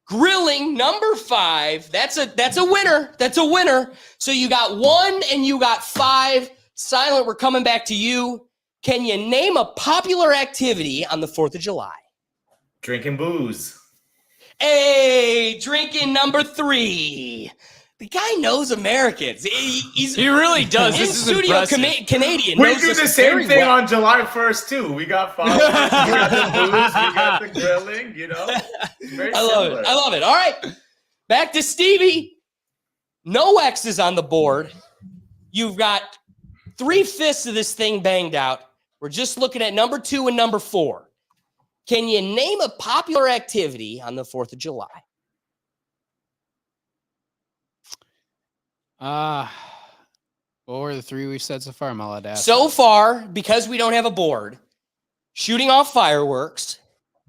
Grilling, number 5. That's a winner. That's a winner. So you got 1 and you got 5. Silent, we're coming back to you. Can you name a popular activity on the 4th of July? Drinking booze. Hey, drinking number 3. The guy knows Americans. He really does. In This is studio impressive. Canadian. We knows do us the same very thing well. on July 1st, too. We got fireworks, we got the booze, we got the grilling, Very I love similar. it. I love it. All right. Back to Stevie. No X's on the board. You've got 3/5 of this thing banged out. We're just looking at number 2 and number 4. Can you name a popular activity on the 4th of July? What were the 3 we've said so far? I'm allowed to ask. So far, because we don't have a board, shooting off fireworks,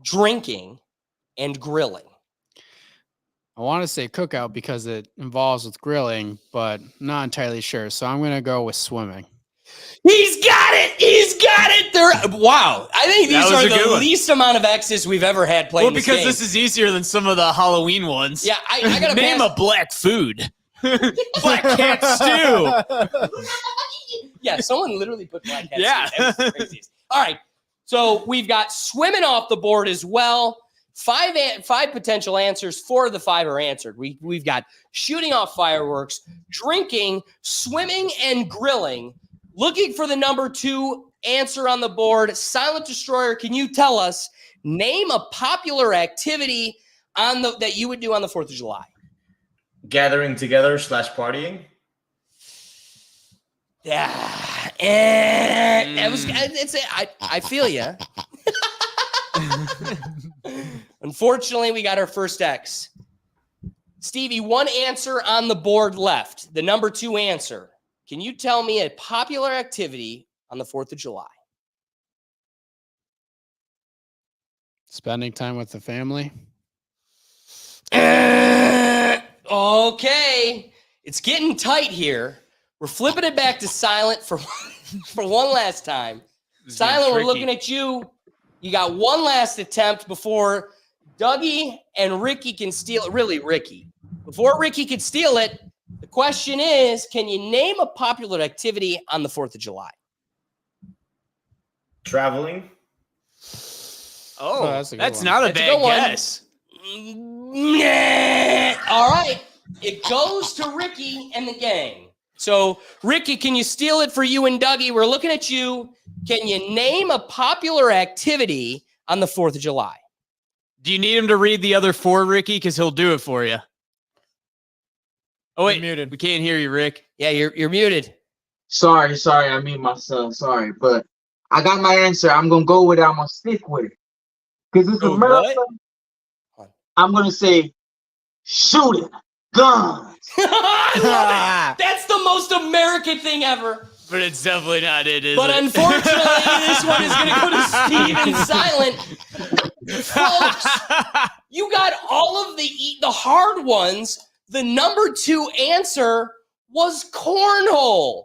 drinking, and grilling. I want to say cookout because it involves with grilling, but not entirely sure. So I'm going to go with swimming. He's got it. He's got it. Wow. I think these That was are a good the one. least amount of X's we've ever had playing Well, because this is easier than some of the Halloween ones. Yeah, I got to Name a black food. Black cat stew. Yeah, someone literally put black cat Yeah. stew. That was the craziest. All right. So we've got swimming off the board as well. 5 potential answers. 4 of the 5 are answered. We've got shooting off fireworks, drinking, swimming, and grilling. Looking for the number 2 answer on the board. Silent Destroyer, can you tell us, name a popular activity that you would do on the 4th of July? Gathering together / partying. Yeah. That was I feel you. Unfortunately, we got our first X. Stevie, 1 answer on the board left. The number 2 answer. Can you tell me a popular activity on the 4th of July? Spending time with the family. Okay. It's getting tight here. We're flipping it back to Silent for one last time. Silent, we're looking at you. You got one last attempt before Dougie and Ricky can steal it. Really, Ricky. Before Ricky can steal it, the question is, can you name a popular activity on the 4th of July? Traveling. Oh, that's a good that's one. not a That's a bad good one. guess. All right. It goes to Ricky and the gang. So, Ricky, can you steal it for you and Dougie? We're looking at you. Can you name a popular activity on the 4th of July? Do you need him to read the other 4, Ricky? Because he'll do it for you. Oh, wait. You're muted. We can't hear you, Rick. Yeah, you're muted. Sorry, I mean myself. Sorry, but I got my answer. I'm gonna go with it. I'm gonna stick with it because it's Oh, America. what? I'm gonna say shooting guns. I love it. That's the most American thing ever. But it's definitely not it, is But it? unfortunately, this one is going to go to Steve and Silent. Folks, you got all of the hard ones. The number 2 answer was cornhole.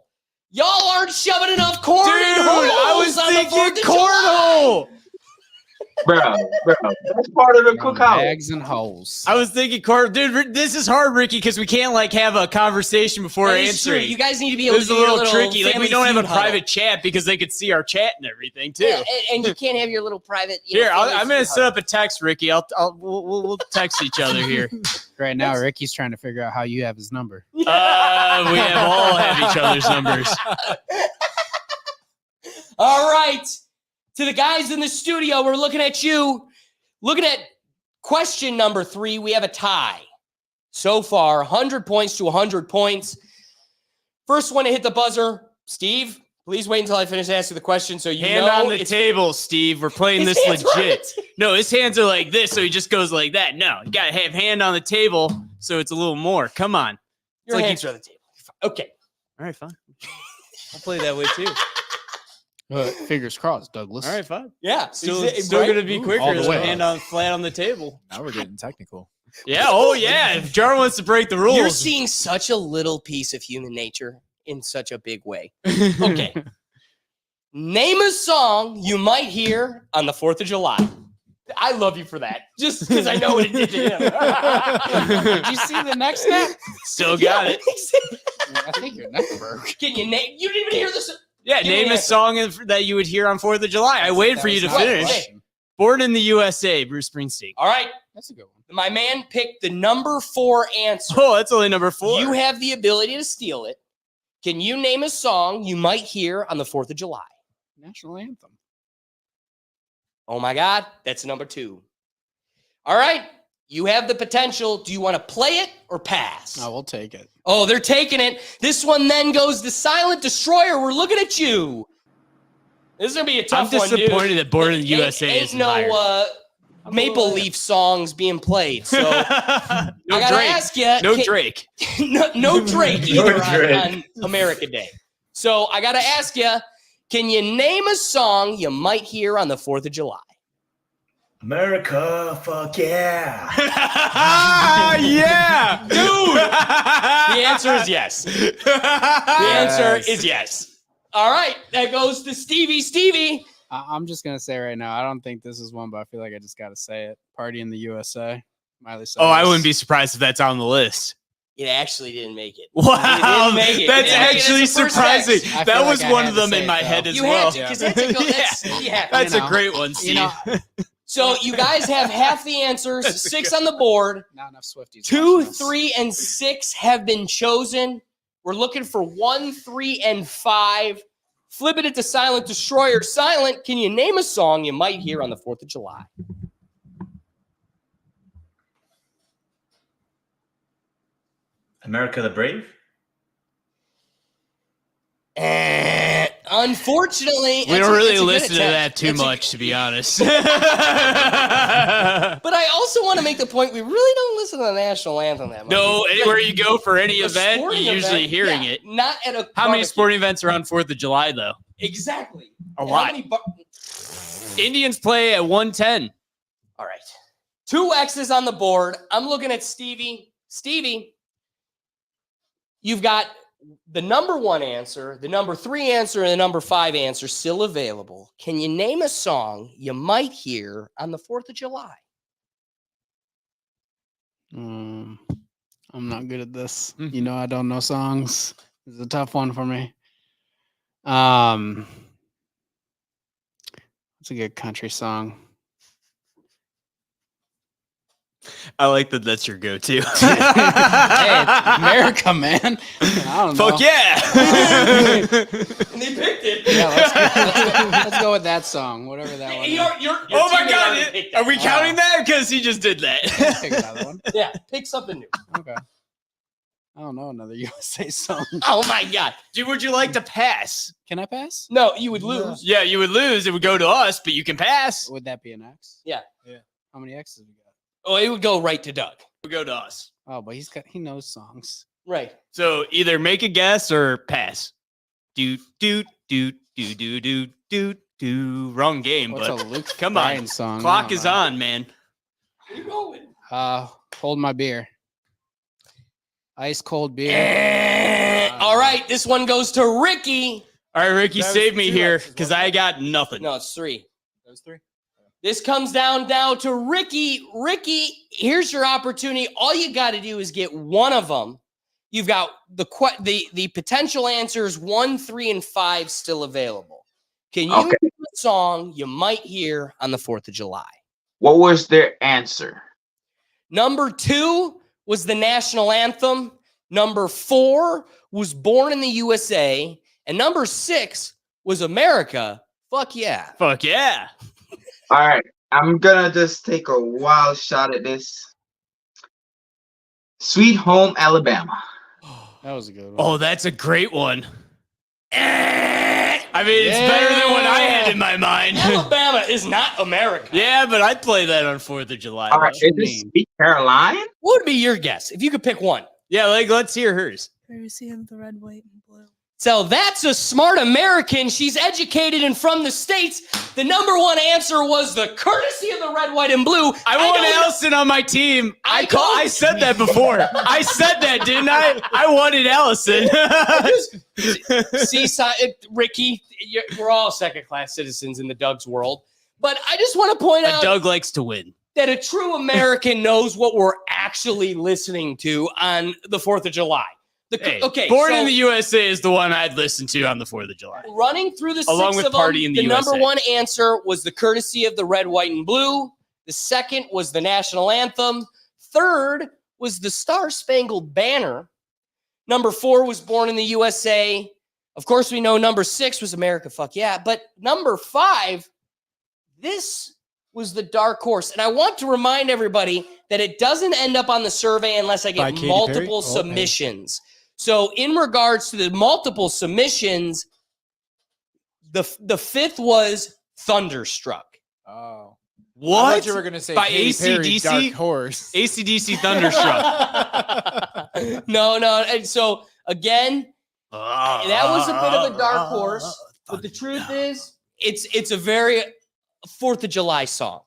Y'all aren't shoving enough corn Dude, in holes I was on the 4th thinking of July. cornhole. bro. That's part of the cookout. Bags and holes. I was thinking corn. Dude, this is hard, Ricky, because we can't have a conversation before That is true. answering. You guys need to be able This to is do a your little tricky. Like, we Family don't have a Feud huddle. private chat because they could see our chat and everything too. Yeah, and you can't have your little private. Here, I'm Family gonna Feud set up a text, Ricky. We'll text each other here. Right now, Ricky's trying to figure out how you have his number. We all have each other's numbers. All right. To the guys in the studio, we're looking at you. Looking at question number 3, we have a tie. So far, 100 points to 100 points. First one to hit the buzzer, Steve, please wait until I finish asking the question so you Hand know on the it's table, Steve. We're playing his this hands legit. right. No, his hands are like this, so he just goes like that. No, you gotta have hand on the table, so it's a little more. Come on. Your like hands are on the table. Okay. All right, fine. I'll play that way too. Fingers crossed, Douglas. All right, fine. Yeah. Still right? gonna be Ooh, quicker all the than way. hand on flat on the table. Now we're getting technical. Yeah. Oh yeah. If Jar wants to break the rules, You're seeing such a little piece of human nature in such a big way. Okay. Name a song you might hear on the 4th of July. I love you for that. Just because I know what it did to him. Did you see the next step? Still got it. I think your neck broke. Can you name? You didn't even hear this. Yeah. Give me Name an a answer. song that you would hear on 4th of July. I waited That for you was to not a finish. question. Born in the USA, Bruce Springsteen. All right. That's a good one. My man picked the number 4 answer. Oh, that's only number 4. You have the ability to steal it. Can you name a song you might hear on the 4th of July? National anthem. Oh my God, that's number 2. All right, you have the potential. Do you want to play it or pass? I will take it. Oh, they're taking it. This one then goes to Silent Destroyer. We're looking at you. This is gonna be a tough I'm one, dude. disappointed that Born in the Ain't- USA ain't isn't no higher. Maple Leaf songs being played. So no I gotta Drake. ask you, No Drake. no Drake either Drake. on America Day. So I gotta ask you, can you name a song you might hear on the 4th of July? America, fuck yeah. Yeah, dude. The answer is yes. The answer is yes. All right, that goes to Stevie. Stevie. I'm just gonna say right now, I don't think this is one, but I feel like I just gotta say it. Party in the USA, Miley Cyrus. Oh, I wouldn't be surprised if that's on the list. It actually didn't make it. Wow, It didn't make it. that's It didn't make it. actually It's the first surprising. X. I That feel was like I one had of to them say in it, my though. head as You well. had to, because that's a go. That's You a know, great one, Steve. You know, So you guys have half the answers. That's a 6 on the board. not enough Swifties. 2, watching this. 3, and 6 have been chosen. We're looking for 1, 3, and 5. Flipping it to Silent Destroyer. Silent, can you name a song you might hear on the 4th of July? America the Brave? Unfortunately, We that's don't a- really that's a good listen to attempt. that too That's a- much, to be honest. But I also want to make the point we really don't listen to the national anthem that much. No, Like, anywhere you go for any a event, sporting you're usually event, hearing yeah, it. Not at a How many barbecue. sporting events are on 4th of July, though? Exactly. A How lot. many Indians play at 1:10. All right. 2 X's on the board. I'm looking at Stevie. Stevie, you've got the number 1 answer, the number 3 answer, and the number 5 answer still available. Can you name a song you might hear on the 4th of July? I'm not good at this. Mhm. You know, I don't know songs. This is a tough one for me. It's a good country song. I like that that's your go-to. Hey, it's America, man. I don't know. Fuck yeah. And they picked it. Yeah, let's go with that song, whatever that one is. Oh my God. Are we counting that? Because he just did that. Pick another one. Yeah, pick something new. Okay. I don't know another USA song. Oh my God. Dude, would you like to pass? Can I pass? No, you would lose. Yeah, you would lose. It would go to us, but you can pass. Would that be an X? Yeah. How many X's we got? Oh, it would go right to Doug. It would go to us. Oh, but he knows songs. Right. So either make a guess or pass. Do, do, do, do, do, do, do, do. Wrong game, What's but a Luke come Bryan on. song? I Clock don't is know. on, man. Where you going? Hold my beer. Ice cold beer. All right, this one goes to Ricky. All right, Ricky, That was save me 2 here X's, because wasn't I it? got nothing. No, it's 3. That was 3. This comes down now to Ricky. Ricky, here's your opportunity. All you got to do is get one of them. You've got the potential answers 1, 3, and 5 still available. Can you Okay. name a song you might hear on the 4th of July? What was their answer? Number 2 was the national anthem. Number 4 was Born in the USA. And number 6 was America. Fuck yeah. Fuck yeah. All right, I'm gonna just take a wild shot at this. Sweet Home Alabama. That was a good one. Oh, that's a great one. I mean, it's better than what I had in my mind. Alabama is not America. Yeah, but I'd play that on 4th of July. All right, though. is this Sweet Caroline? What would be your guess if you could pick one? Yeah, like, let's hear hers. Courtesy of the red, white, and blue. So that's a smart American. She's educated and from the States. The number 1 answer was the courtesy of the red, white, and blue. I want don't know- Allison on my team. I I said that before. I said that, didn't I? I wanted Allison. See, Ricky, we're all second-class citizens in the Doug's world. But I just want to point out Doug likes to win. that a true American knows what we're actually listening to on the 4th of July. Hey, Okay, Born so in the USA is the one I'd listen to on the 4th of July. running through the Along 6 with of them, Party in the number USA. 1 answer was the courtesy of the red, white, and blue. The second was the national anthem. Third was the Star Spangled Banner. Number 4 was Born in the USA. Of course, we know number 6 was America, fuck yeah. But number 5, this was the dark horse. And I want to remind everybody that it doesn't end up on the survey unless I By get Katy multiple Perry? Oh, hey. submissions. So in regards to the multiple submissions, the 5th was Thunderstruck. Oh. I What? thought you were gonna say By Katy Perry, AC/DC? Dark Horse. AC/DC Thunderstruck. No. And so again, that was a bit of a dark horse. But the truth is, it's a very 4th of July song,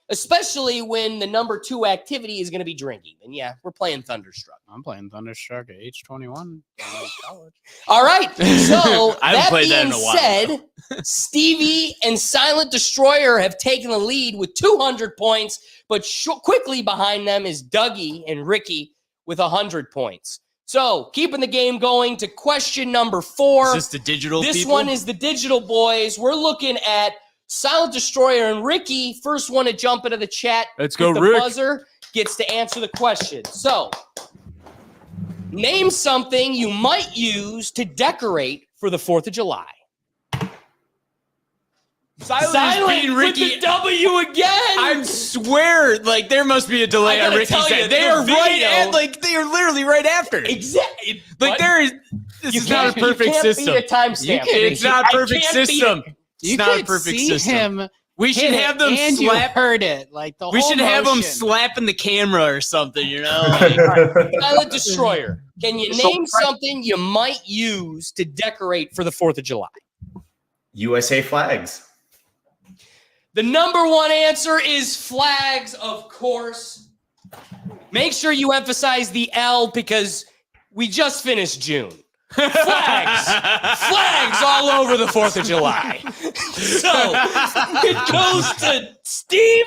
especially when the number 2 activity is going to be drinking. And yeah, we're playing Thunderstruck. I'm playing Thunderstruck at age 21. College. All right. So I haven't that played that being in a while, said, Stevie and Silent Destroyer have taken the lead with 200 points, but quickly behind them is Dougie and Ricky with 100 points. So keeping the game going to question number 4. Is this the digital This people? one is the digital boys. We're looking at Silent Destroyer and Ricky. First one to jump into the chat. Let's go, with the Rick. buzzer gets to answer the question. So, name something you might use to decorate for the 4th of July. Silent being Ricky. with the W again. I swear, like there must be a delay I on gotta Ricky's tell you, side. They the are right video- at, like they are literally right after. Exactly. Like there is. This is not a perfect system. Beat a timestamp. It's not a perfect system. You It's not a could perfect see system. him. We should hit have it, them and slap. You heard it like the We whole should have them motion. slapping the camera or something. You know. Like, Silent Destroyer. Can you name something you might use to decorate for the 4th of July? USA flags. The number 1 answer is flags, of course. Make sure you emphasize the L because we just finished June. Flags. Flags all over the 4th of July. So it goes to Stevie.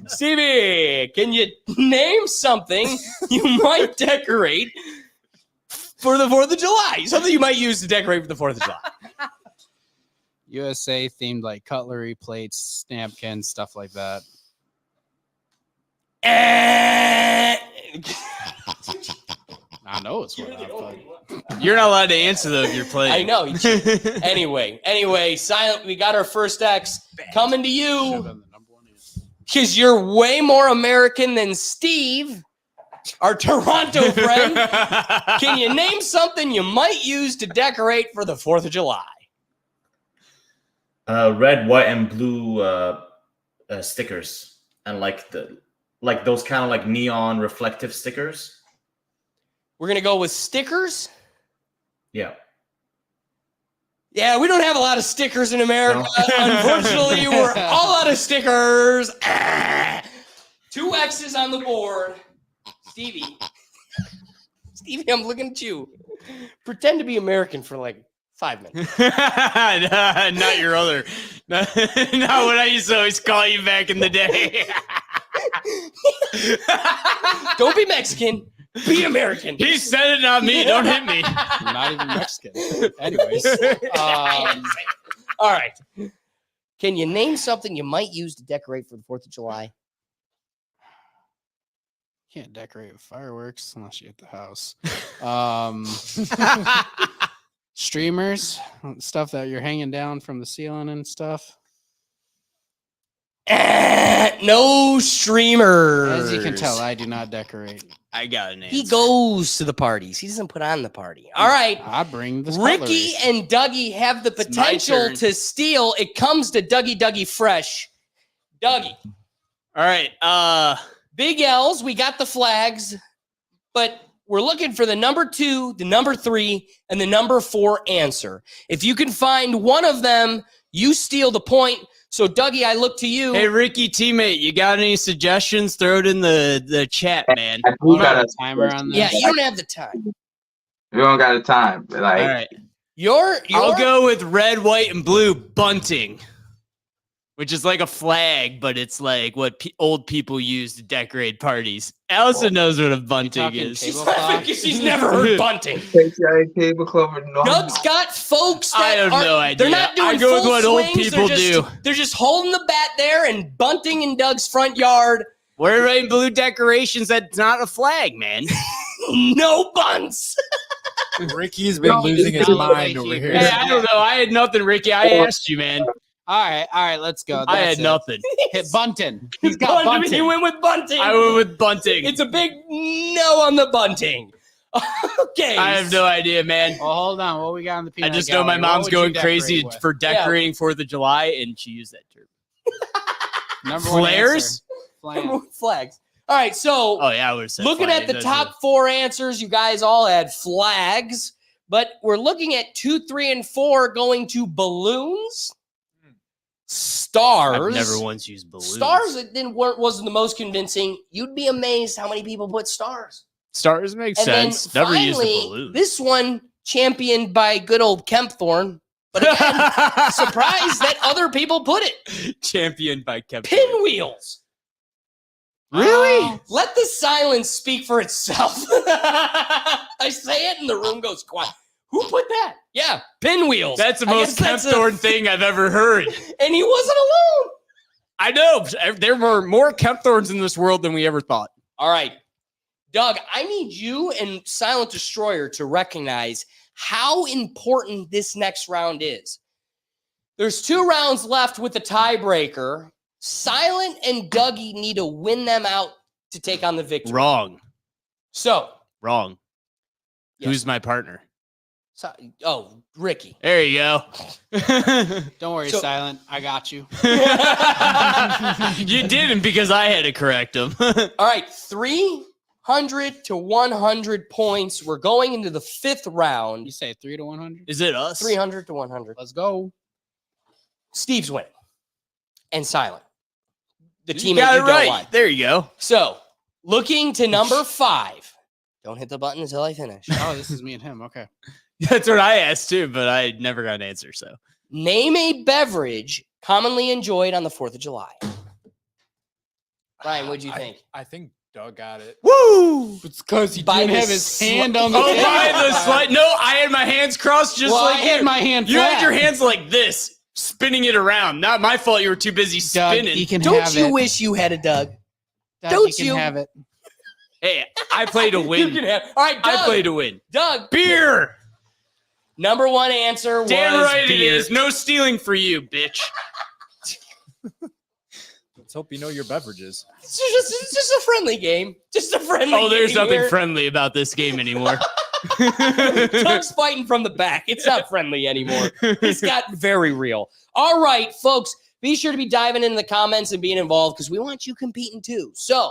Stevie, can you name something you might decorate for the 4th of July? Something you might use to decorate for the 4th of July. USA themed like cutlery, plates, napkins, stuff like that. I know it's what I thought. you're not allowed to answer though if you're playing. I know. Anyway, Silent, we got our first X coming to you because you're way more American than Steve, our Toronto friend. Can you name something you might use to decorate for the 4th of July? Red, white, and blue stickers, and like those kind of like neon reflective stickers. We're going to go with stickers. Yeah. Yeah, we don't have a lot of stickers in America. Unfortunately, we're all out of stickers. 2 X's on the board. Stevie, I'm looking at you. Pretend to be American for like 5 minutes. Not your other. Not what I used to always call you back in the day. Don't be Mexican. Be American. He said it, not me. Don't hit me. I'm not even Mexican. Anyways, All right. Can you name something you might use to decorate for the 4th of July? can't decorate with fireworks unless you're at the house. Streamers, stuff that you're hanging down from the ceiling and stuff. No streamers. As you can tell, I do not decorate. I got an answer. He goes to the parties. He doesn't put on the party. All right. I bring the Ricky cutlery. and Dougie have the It's my potential turn. to steal. It comes to Dougie Fresh. Dougie, All right. big L's. We got the flags, but we're looking for the number 2, the number 3, and the number 4 answer. If you can find one of them, you steal the point. So, Dougie, I look to you. Hey, Ricky, teammate, you got any suggestions? Throw it in the chat, man. We Got got a timer on this. Yeah, you don't have the time. We don't got the time. Like, All right. You're I'll go with red, white, and blue bunting, which is like a flag, but it's like what old people use to decorate parties. Allison knows what a bunting talking is. table- She's laughing because she's never heard bunting. tablecloth. No. Doug's got folks that I have aren't- no idea. They're not doing I go with full what old swings, people they're just, do. They're just holding the bat there and bunting in Doug's front yard. We're red and blue decorations. That's not a flag, man. No bunts. Ricky's been losing his mind over here. Hey, I don't know. I had nothing, Ricky. I asked you, man. All right, let's go. I had That's it. nothing. Hit bunting. He's got Bunting. He bunting. went with bunting. I went with bunting. It's a big no on the bunting. Okay. I have no idea, man. Well, hold on. What we got in the I peanut just know my gallery? What mom's would you going decorate crazy with? for decorating 4th of July, and she used that term. Number one Flares? answer. Flan. Flags. All right, so Oh, yeah, I would have said looking flag. at the That's top 4 answers, you guys all had flags, but we're looking at 2, 3, and 4 going to balloons, stars. I've never once used balloons. Stars wasn't the most convincing. You'd be amazed how many people put stars. Stars makes And then sense. Never used a finally, balloon. this one championed by good old Kempthorne. But again, surprised that other people put it. Championed by Kevin. Pinwheels. Really? Let the silence speak for itself. I say it and the room goes quiet. Who put that? Yeah, pinwheels. That's the I most guess that's Kempthorne thing I've ever heard. And he wasn't alone. I know. There were more Kempthorns in this world than we ever thought. All right. Doug, I need you and Silent Destroyer to recognize how important this next round is. There's 2 rounds left with the tiebreaker. Silent and Dougie need to win them out to take on the victory. Wrong. So, Wrong. Yes. Who's my partner? Ricky. There you go. Don't worry, So- Silent. I got you. You didn't because I had to correct him. All right, 300 to 100 points. We're going into the 5th round. You say 3 to 100? Is it us? 300 to 100. Let's go. Steve's winning. And Silent. The You team got that it you don't right. want. There you go. So, looking to number 5. Don't hit the button until I finish. Oh, this is me and him. Okay. That's what I asked too, but I never got an answer. So Name a beverage commonly enjoyed on the 4th of July. Ryan, what'd you think? I think Doug got it. woo. It's because he By didn't the have his sli- hand on the Oh, table. by the slide. No, I had my hands crossed just Well, like I had you. my hand You flat. had your hands like this, spinning it around. Not my fault. You were too busy Doug, spinning. he can Don't have you it. wish you had a Doug? Doug, don't he can you? have it. Hey, I play to You win. can have. All right, Doug. I play to win. Doug. Beer. Number 1 answer Damn was right beer. it is. No stealing for you, bitch. Let's hope you know your beverages. It's just a friendly game. Just a friendly Oh, there's game nothing here. friendly about this game anymore. Doug's fighting from the back. It's not friendly anymore. It's got very real. All right, folks, be sure to be diving into the comments and being involved because we want you competing too. So,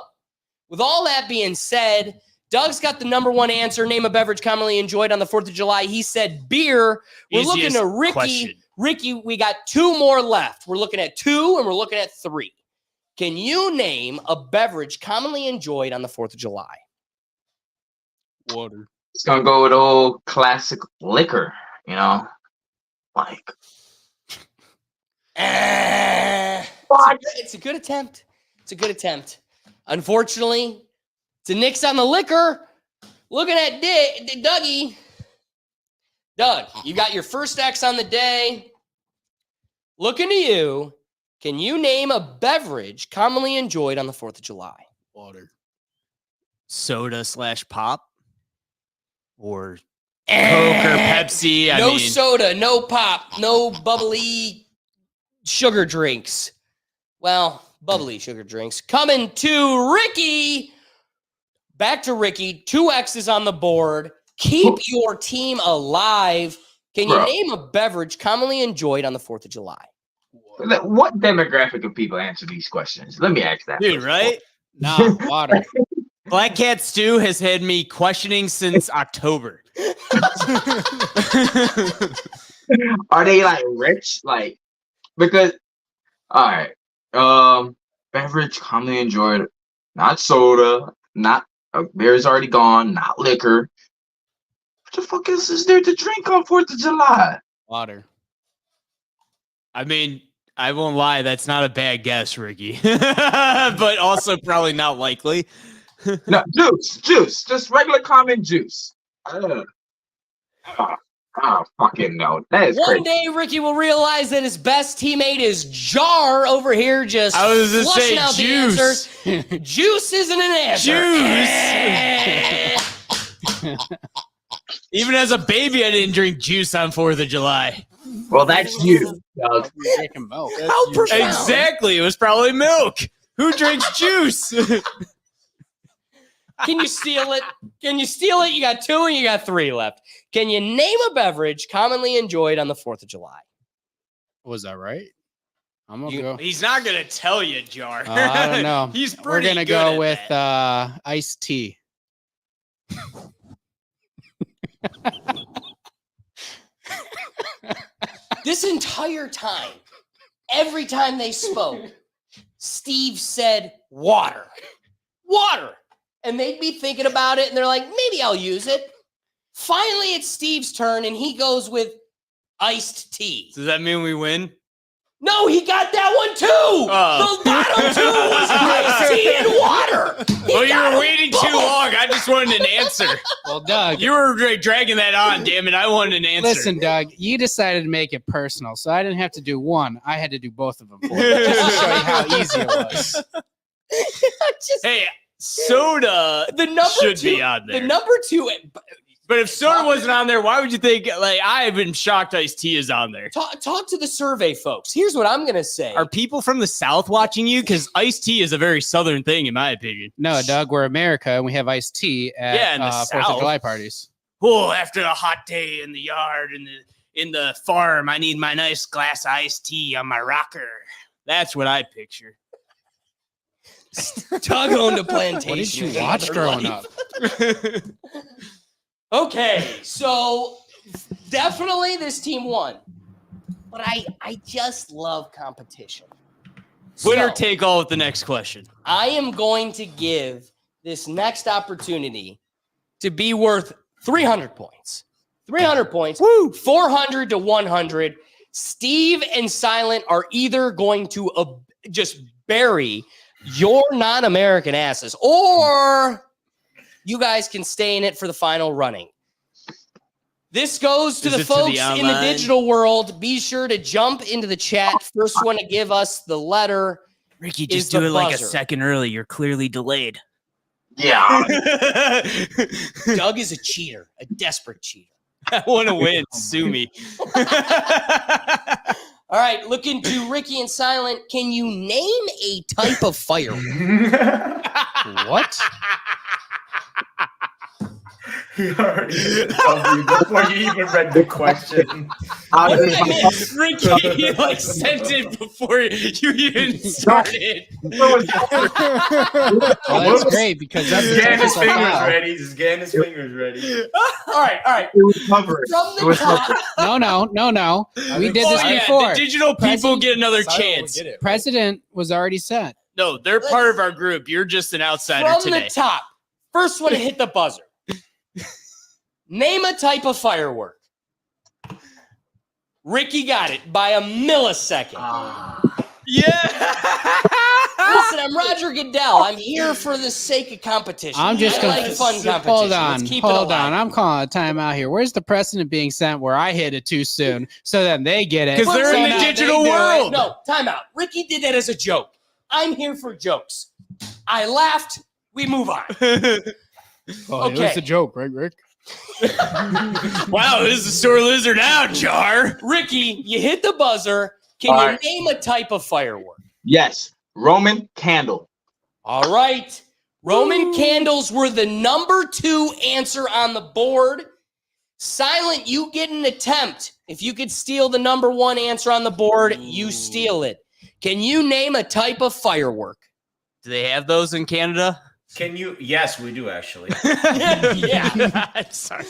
with all that being said, Doug's got the number 1 answer. Name a beverage commonly enjoyed on the 4th of July. He said beer. We're looking Easiest to Ricky. question. Ricky, we got 2 more left. We're looking at 2 and we're looking at 3. Can you name a beverage commonly enjoyed on the 4th of July? Water. It's gonna go with old classic liquor, you know, like It's a good attempt. It's a good attempt. Unfortunately, it's a nix on the liquor. Looking at Dougie. Doug, you got your first X on the day. Looking to you. Can you name a beverage commonly enjoyed on the 4th of July? Water. Soda / pop or Coke or Pepsi. No soda, no pop, no bubbly sugar drinks. Well, bubbly sugar drinks. Coming to Ricky. Back to Ricky. 2 X's on the board. Keep your team alive. Can you Bro. name a beverage commonly enjoyed on the 4th of July? what demographic of people answer these questions? Let me ask that. Dude, first. right? Nah, water. Black Cat Stew has had me questioning since October. Are they like rich? Like, because all right, beverage commonly enjoyed, not soda, not beer's already gone, not liquor. What the fuck else is there to drink on 4th of July? Water. I mean, I won't lie, that's not a bad guess, Ricky. But also probably not likely. No, juice, just regular common juice. Fucking no, that is One crazy. day, Ricky will realize that his best teammate is Jar over here, just I was gonna flushing say out juice. the answer. Juice isn't an answer. Juice. Even as a baby, I didn't drink juice on 4th of July. Well, that's you, Doug. You're drinking milk. How profound. Exactly. It was probably milk. Who drinks juice? Can you steal it? Can you steal it? You got 2 and you got 3 left. Can you name a beverage commonly enjoyed on the 4th of July? Was that right? I'm gonna You- go. He's not gonna tell you, Jar. I don't know. He's We're pretty gonna good go at with that. iced tea. This entire time, every time they spoke, Steve said water. Water. And they'd be thinking about it and they're like, maybe I'll use it. Finally, it's Steve's turn and he goes with iced tea. Does that mean we win? No, he got that one too. The bottom 2 was iced tea and water. He Well, you got were waiting them too both. long. I just wanted an answer. Well, Doug, You were dragging that on, damn it. I wanted an answer. listen, Doug, you decided to make it personal, so I didn't have to do one. I had to do both of them for you, just to show you how easy it was. Just- Hey, soda the number should 2, be on there. The number 2. But if soda wasn't on there, why would you think, like, I've been shocked iced tea is on there? Talk to the survey folks. Here's what I'm gonna say. Are people from the South watching you? Because iced tea is a very Southern thing, in my opinion. No, Doug, we're America and we have iced tea at Yeah, in the 4th South. of July parties. Oh, after a hot day in the yard and in the farm, I need my nice glass of iced tea on my rocker. That's what I picture. Doug owned a plantation. What did you in watch another growing life. up? Okay, so definitely this team won. But I just love competition. Winner So, take all with the next question. I am going to give this next opportunity to be worth 300 points. 300 points. Woo! 400 to 100. Steve and Silent are either going to just bury your non-American asses, or you guys can stay in it for the final running. This goes to Is the it to the folks in the online? digital world. Be sure to jump into the chat. First one to give us the letter. Ricky, Is the buzzer. second early. You're clearly delayed. Yeah. Doug is a cheater, a desperate cheater. I want to win. Sue me. All right, looking to Ricky and Silent. Can you name a type of firework? What? He already told you before you even read the question. I Ricky like sent it before you even started. Well, that's great because that's He's the getting his type of fingers foul. ready. He's getting his fingers ready. All right. It was covered. From It the was top, No. We did this Oh, yeah, before. the digital people President- get another Silent would chance. get it, right? President was already set. No, they're part of our group. You're just an outsider from today. the top. First one to hit the buzzer. Name a type of firework. Ricky got it by a millisecond. Yeah. Listen, I'm Roger Goodell. I'm here for the sake of competition. I'm just I gonna like fun competition. hold on. Let's keep it Hold alive. on. I'm calling a timeout here. Where's the precedent being sent where I hit it too soon so then they get it? 'Cause they're So in the now they digital do it. world. No, time out. Ricky did that as a joke. I'm here for jokes. I laughed. We move on. Oh, it Okay. was a joke, right, Rick? Wow, this is a sore loser now, Jar. Ricky, you hit the buzzer. Can All you right. name a type of firework? Yes. Roman candle. All right. Roman candles were the number 2 answer on the board. Silent, you get an attempt. If you could steal the number 1 answer on the board, you steal it. Can you name a type of firework? Do they have those in Canada? Can you? Yes, we do actually. Yeah. Sorry.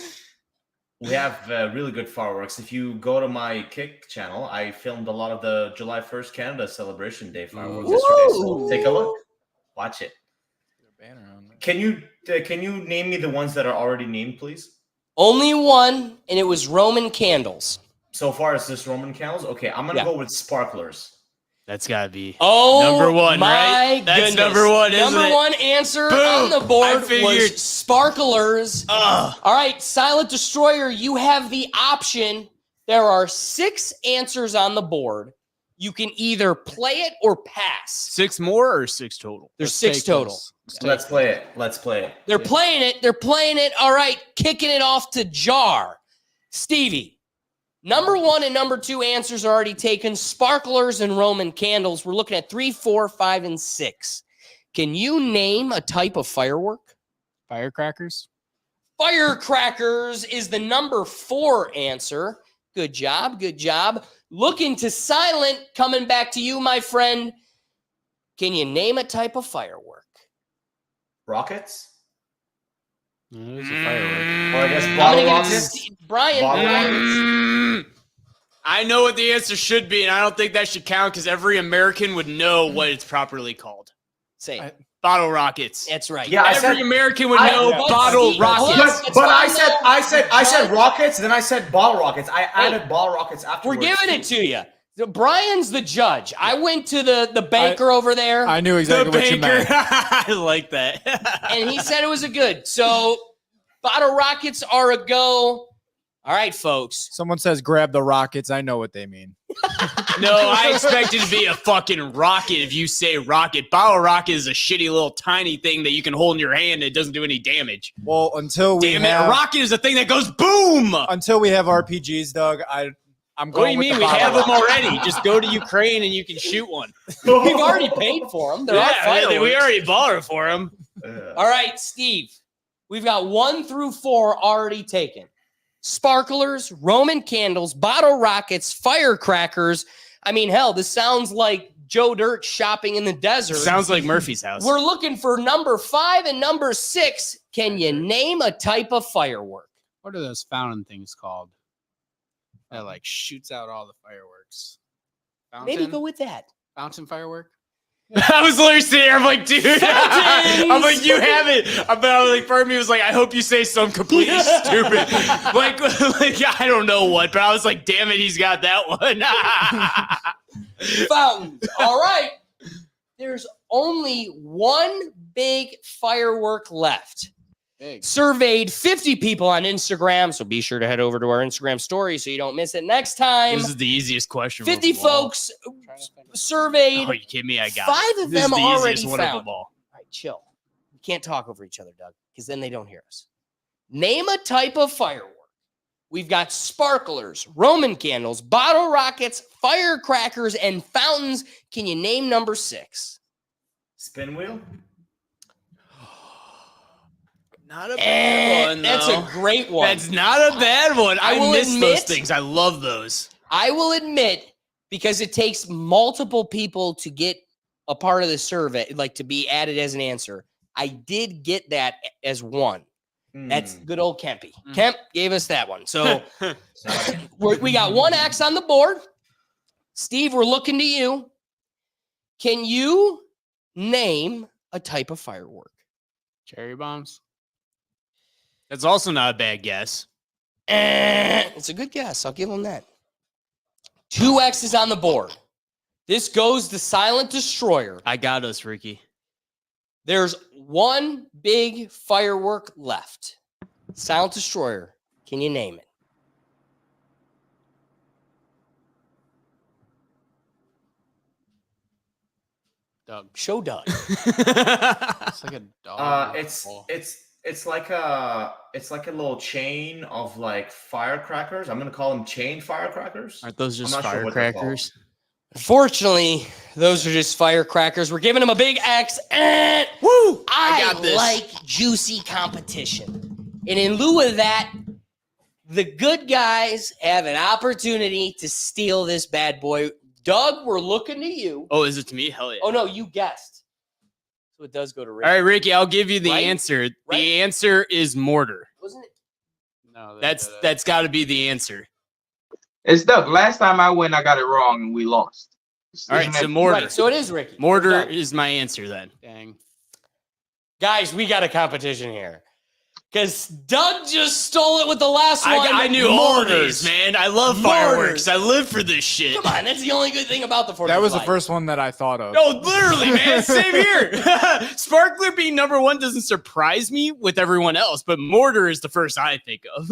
We have really good fireworks. If you go to my Kick channel, I filmed a lot of the July 1st Canada Celebration Day fireworks yesterday. So take a look, watch it. Can you name me the ones that are already named, please? Only one, and it was Roman candles. So far, it's just Roman candles. Okay, I'm gonna Yeah. go with sparklers. That's gotta be. Oh, Number one, my right? That's goodness. number one, isn't Number it? 1 answer Boom. on the I board figured. was sparklers. Ugh. All right, Silent Destroyer, you have the option. There are 6 answers on the board. You can either play it or pass. 6 more or 6 total? There's Let's 6 take total. this. Let's play it. Let's play it. They're playing it. They're playing it. All right, kicking it off to Jar. Stevie, number 1 and number 2 answers are already taken. Sparklers and Roman candles. We're looking at 3, 4, 5, and 6. Can you name a type of firework? Firecrackers. Firecrackers is the number 4 answer. Good job. Good job. Looking to Silent, coming back to you, my friend. Can you name a type of firework? Rockets? There's a firework. Or I guess I'm bottle gonna give it to rockets? Brian. Bottle Brian. I know what the answer should be, and I don't think that should count because every American would know what it's properly called. Say it. Bottle rockets. That's right. Yeah, I Every said, American would I- know Yeah. bottle Steve, rockets. hold on. but, It's but fine, though. I said Brian- rockets, then I said bottle rockets. I added bottle rockets We're afterwards. giving it to you. Brian's the judge. I went to the banker over there, I knew exactly The what you banker. meant. I like that. and he said it was a good. So, bottle rockets are a go. All right, folks. Someone says grab the rockets. I know what they mean. No, I expect it to be a fucking rocket if you say rocket. Bottle rocket is a shitty little tiny thing that you can hold in your hand and it doesn't do any damage. Well, until we Damn it, have a rocket is a thing that goes boom! until we have RPGs, Doug, I'm What do going you with mean? the We bottle have them rocket. already. Just go to Ukraine and you can shoot one. We've already paid for them. There are fireworks. we already bought it for them. All right, Steve. We've got 1 through 4 already taken. Sparklers, Roman candles, bottle rockets, firecrackers. I mean, hell, this sounds like Joe Dirt shopping in the desert. Sounds like Murphy's house. We're looking for number 5 and number 6. Can you name a type of firework? What are those fountain things called? That like shoots out all the fireworks. Fountain? Maybe go with that. Fountain firework. I was literally sitting there, I'm like, dude. Fountains! I'm like, you have it. But I was like, part of me was like, I hope you say something completely stupid. like, I don't know what, but I was like, damn it, he's got that one. Fountains. All right. There's only one big firework left. Big. Surveyed 50 people on Instagram, so be sure to head over to our Instagram story so you don't miss it next time. This is the easiest question. 50 of them all. folks surveyed. Oh, you kidding me? I got 5 it. of This them is the already easiest one found. of them all. All right, chill. We can't talk over each other, Doug, because then they don't hear us. Name a type of firework. We've got sparklers, Roman candles, bottle rockets, firecrackers, and fountains. Can you name number 6? Spin wheel? Not a bad one, That's though. a great one. That's not a bad one. I I will miss those admit- things. I love those. I will admit, because it takes multiple people to get a part of the survey, like to be added as an answer. I did get that as one. That's good old Kempy. Kemp gave us that one. So we got 1 X on the board. Steve, we're looking to you. Can you name a type of firework? Cherry bombs. That's also not a bad guess. It's a good guess. I'll give him that. 2 X's on the board. This goes to Silent Destroyer. I got us, Ricky. There's 1 big firework left. Silent Destroyer. Can you name it? Doug. Show Doug. It's like a dog. It's like a little chain of like firecrackers. I'm gonna call them chain firecrackers. Aren't those just I'm not sure what they're firecrackers? Unfortunately, those are just firecrackers. We're giving them a big X. And Woo! I got this. like juicy competition. And in lieu of that, the good guys have an opportunity to steal this bad boy. Doug, we're looking to you. Oh, is it to me? Hell yeah. Oh, no, you guessed. So it does go to Rick. All right, Ricky, I'll give you the Right? answer. Right? The answer is mortar. Wasn't it? No, That's got to be the answer. It's Doug. Last time I went, I got it wrong and we lost. All right, Isn't so that- mortar. Right, so it is Ricky. Mortar Doug. is my answer then. Dang. Guys, we got a competition here. Because Doug just stole it with the last one. I knew all Mortars. these, man. I love Mortars. fireworks. I live for this shit. Come on, that's the only good thing about the 4th That of was the July. first one that I thought of. No, literally, man. Same here. Sparkler being number 1 doesn't surprise me with everyone else, but mortar is the first I think of.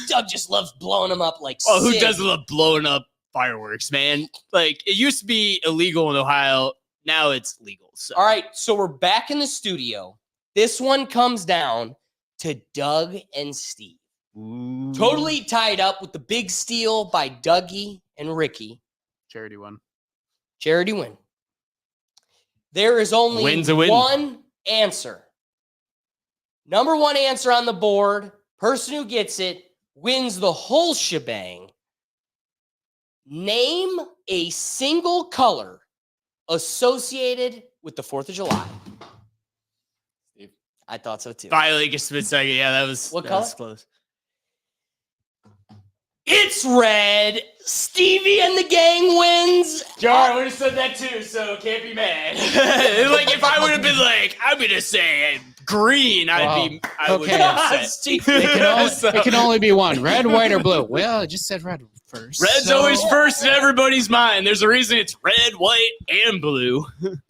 Doug just loves blowing them up like Oh, who sick. doesn't love blowing up fireworks, man? Like, it used to be illegal in Ohio. Now it's legal. So. All right, so we're back in the studio. This one comes down to Doug and Steve. Totally tied up with the big steal by Dougie and Ricky. Charity one. Charity win. There is only Win's a win. one answer. Number one answer on the board. Person who gets it wins the whole shebang. Name a single color associated with the 4th of July. I thought so too. Finally gets to mid-second. Yeah, that was What that color? was close. It's red. Stevie and the gang wins. Jar would have said that too, so can't be mad. Like if I would have been like, I'm gonna say green, I would be Okay. upset. It can only be one: red, white, or blue. Well, I just said red first. Red's so- always first in everybody's mind. There's a reason it's red, white, and blue.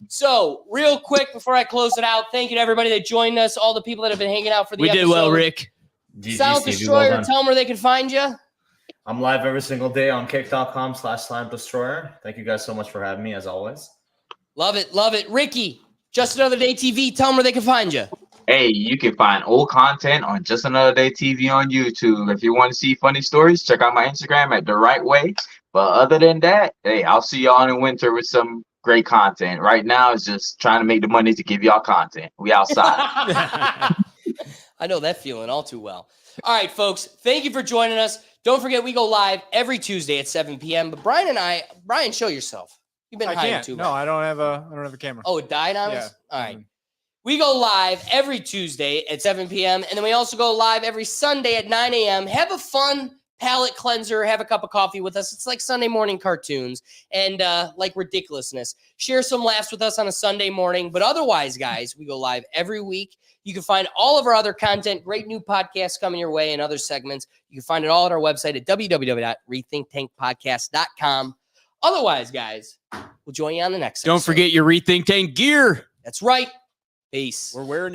So, real quick before I close it out, thank you to everybody that joined us, all the people that have been hanging out for the We episode. did well, Rick. GG, Sound Stevie, Destroyer, well done. tell them where they can find you. I'm live every single day on kick.com/Slam Destroyer. Thank you guys so much for having me, as always. Love it, love it. Ricky, Just Another Day TV, tell them where they can find you. Hey, you can find old content on Just Another Day TV on YouTube. If you want to see funny stories, check out my Instagram at The Right Way. But other than that, hey, I'll see y'all in winter with some great content. Right now, it's just trying to make the money to give y'all content. We outside. I know that feeling all too well. All right, folks, thank you for joining us. Don't forget, we go live every Tuesday at 7 p.m. But Brian, show yourself. You've been I hiding can't. too No, much. I don't have a camera. Oh, it died on Yeah. us? All right. We go live every Tuesday at 7 p.m. And then we also go live every Sunday at 9 a.m. Have a fun palate cleanser. Have a cup of coffee with us. It's like Sunday morning cartoons and like ridiculousness. Share some laughs with us on a Sunday morning. But otherwise, guys, we go live every week. You can find all of our other content, great new podcasts coming your way and other segments. You can find it all at our website at www.rethinktankpodcast.com. Otherwise, guys, we'll join you on the next Don't episode. forget your Rethink Tank gear. That's right. Peace. We're wearing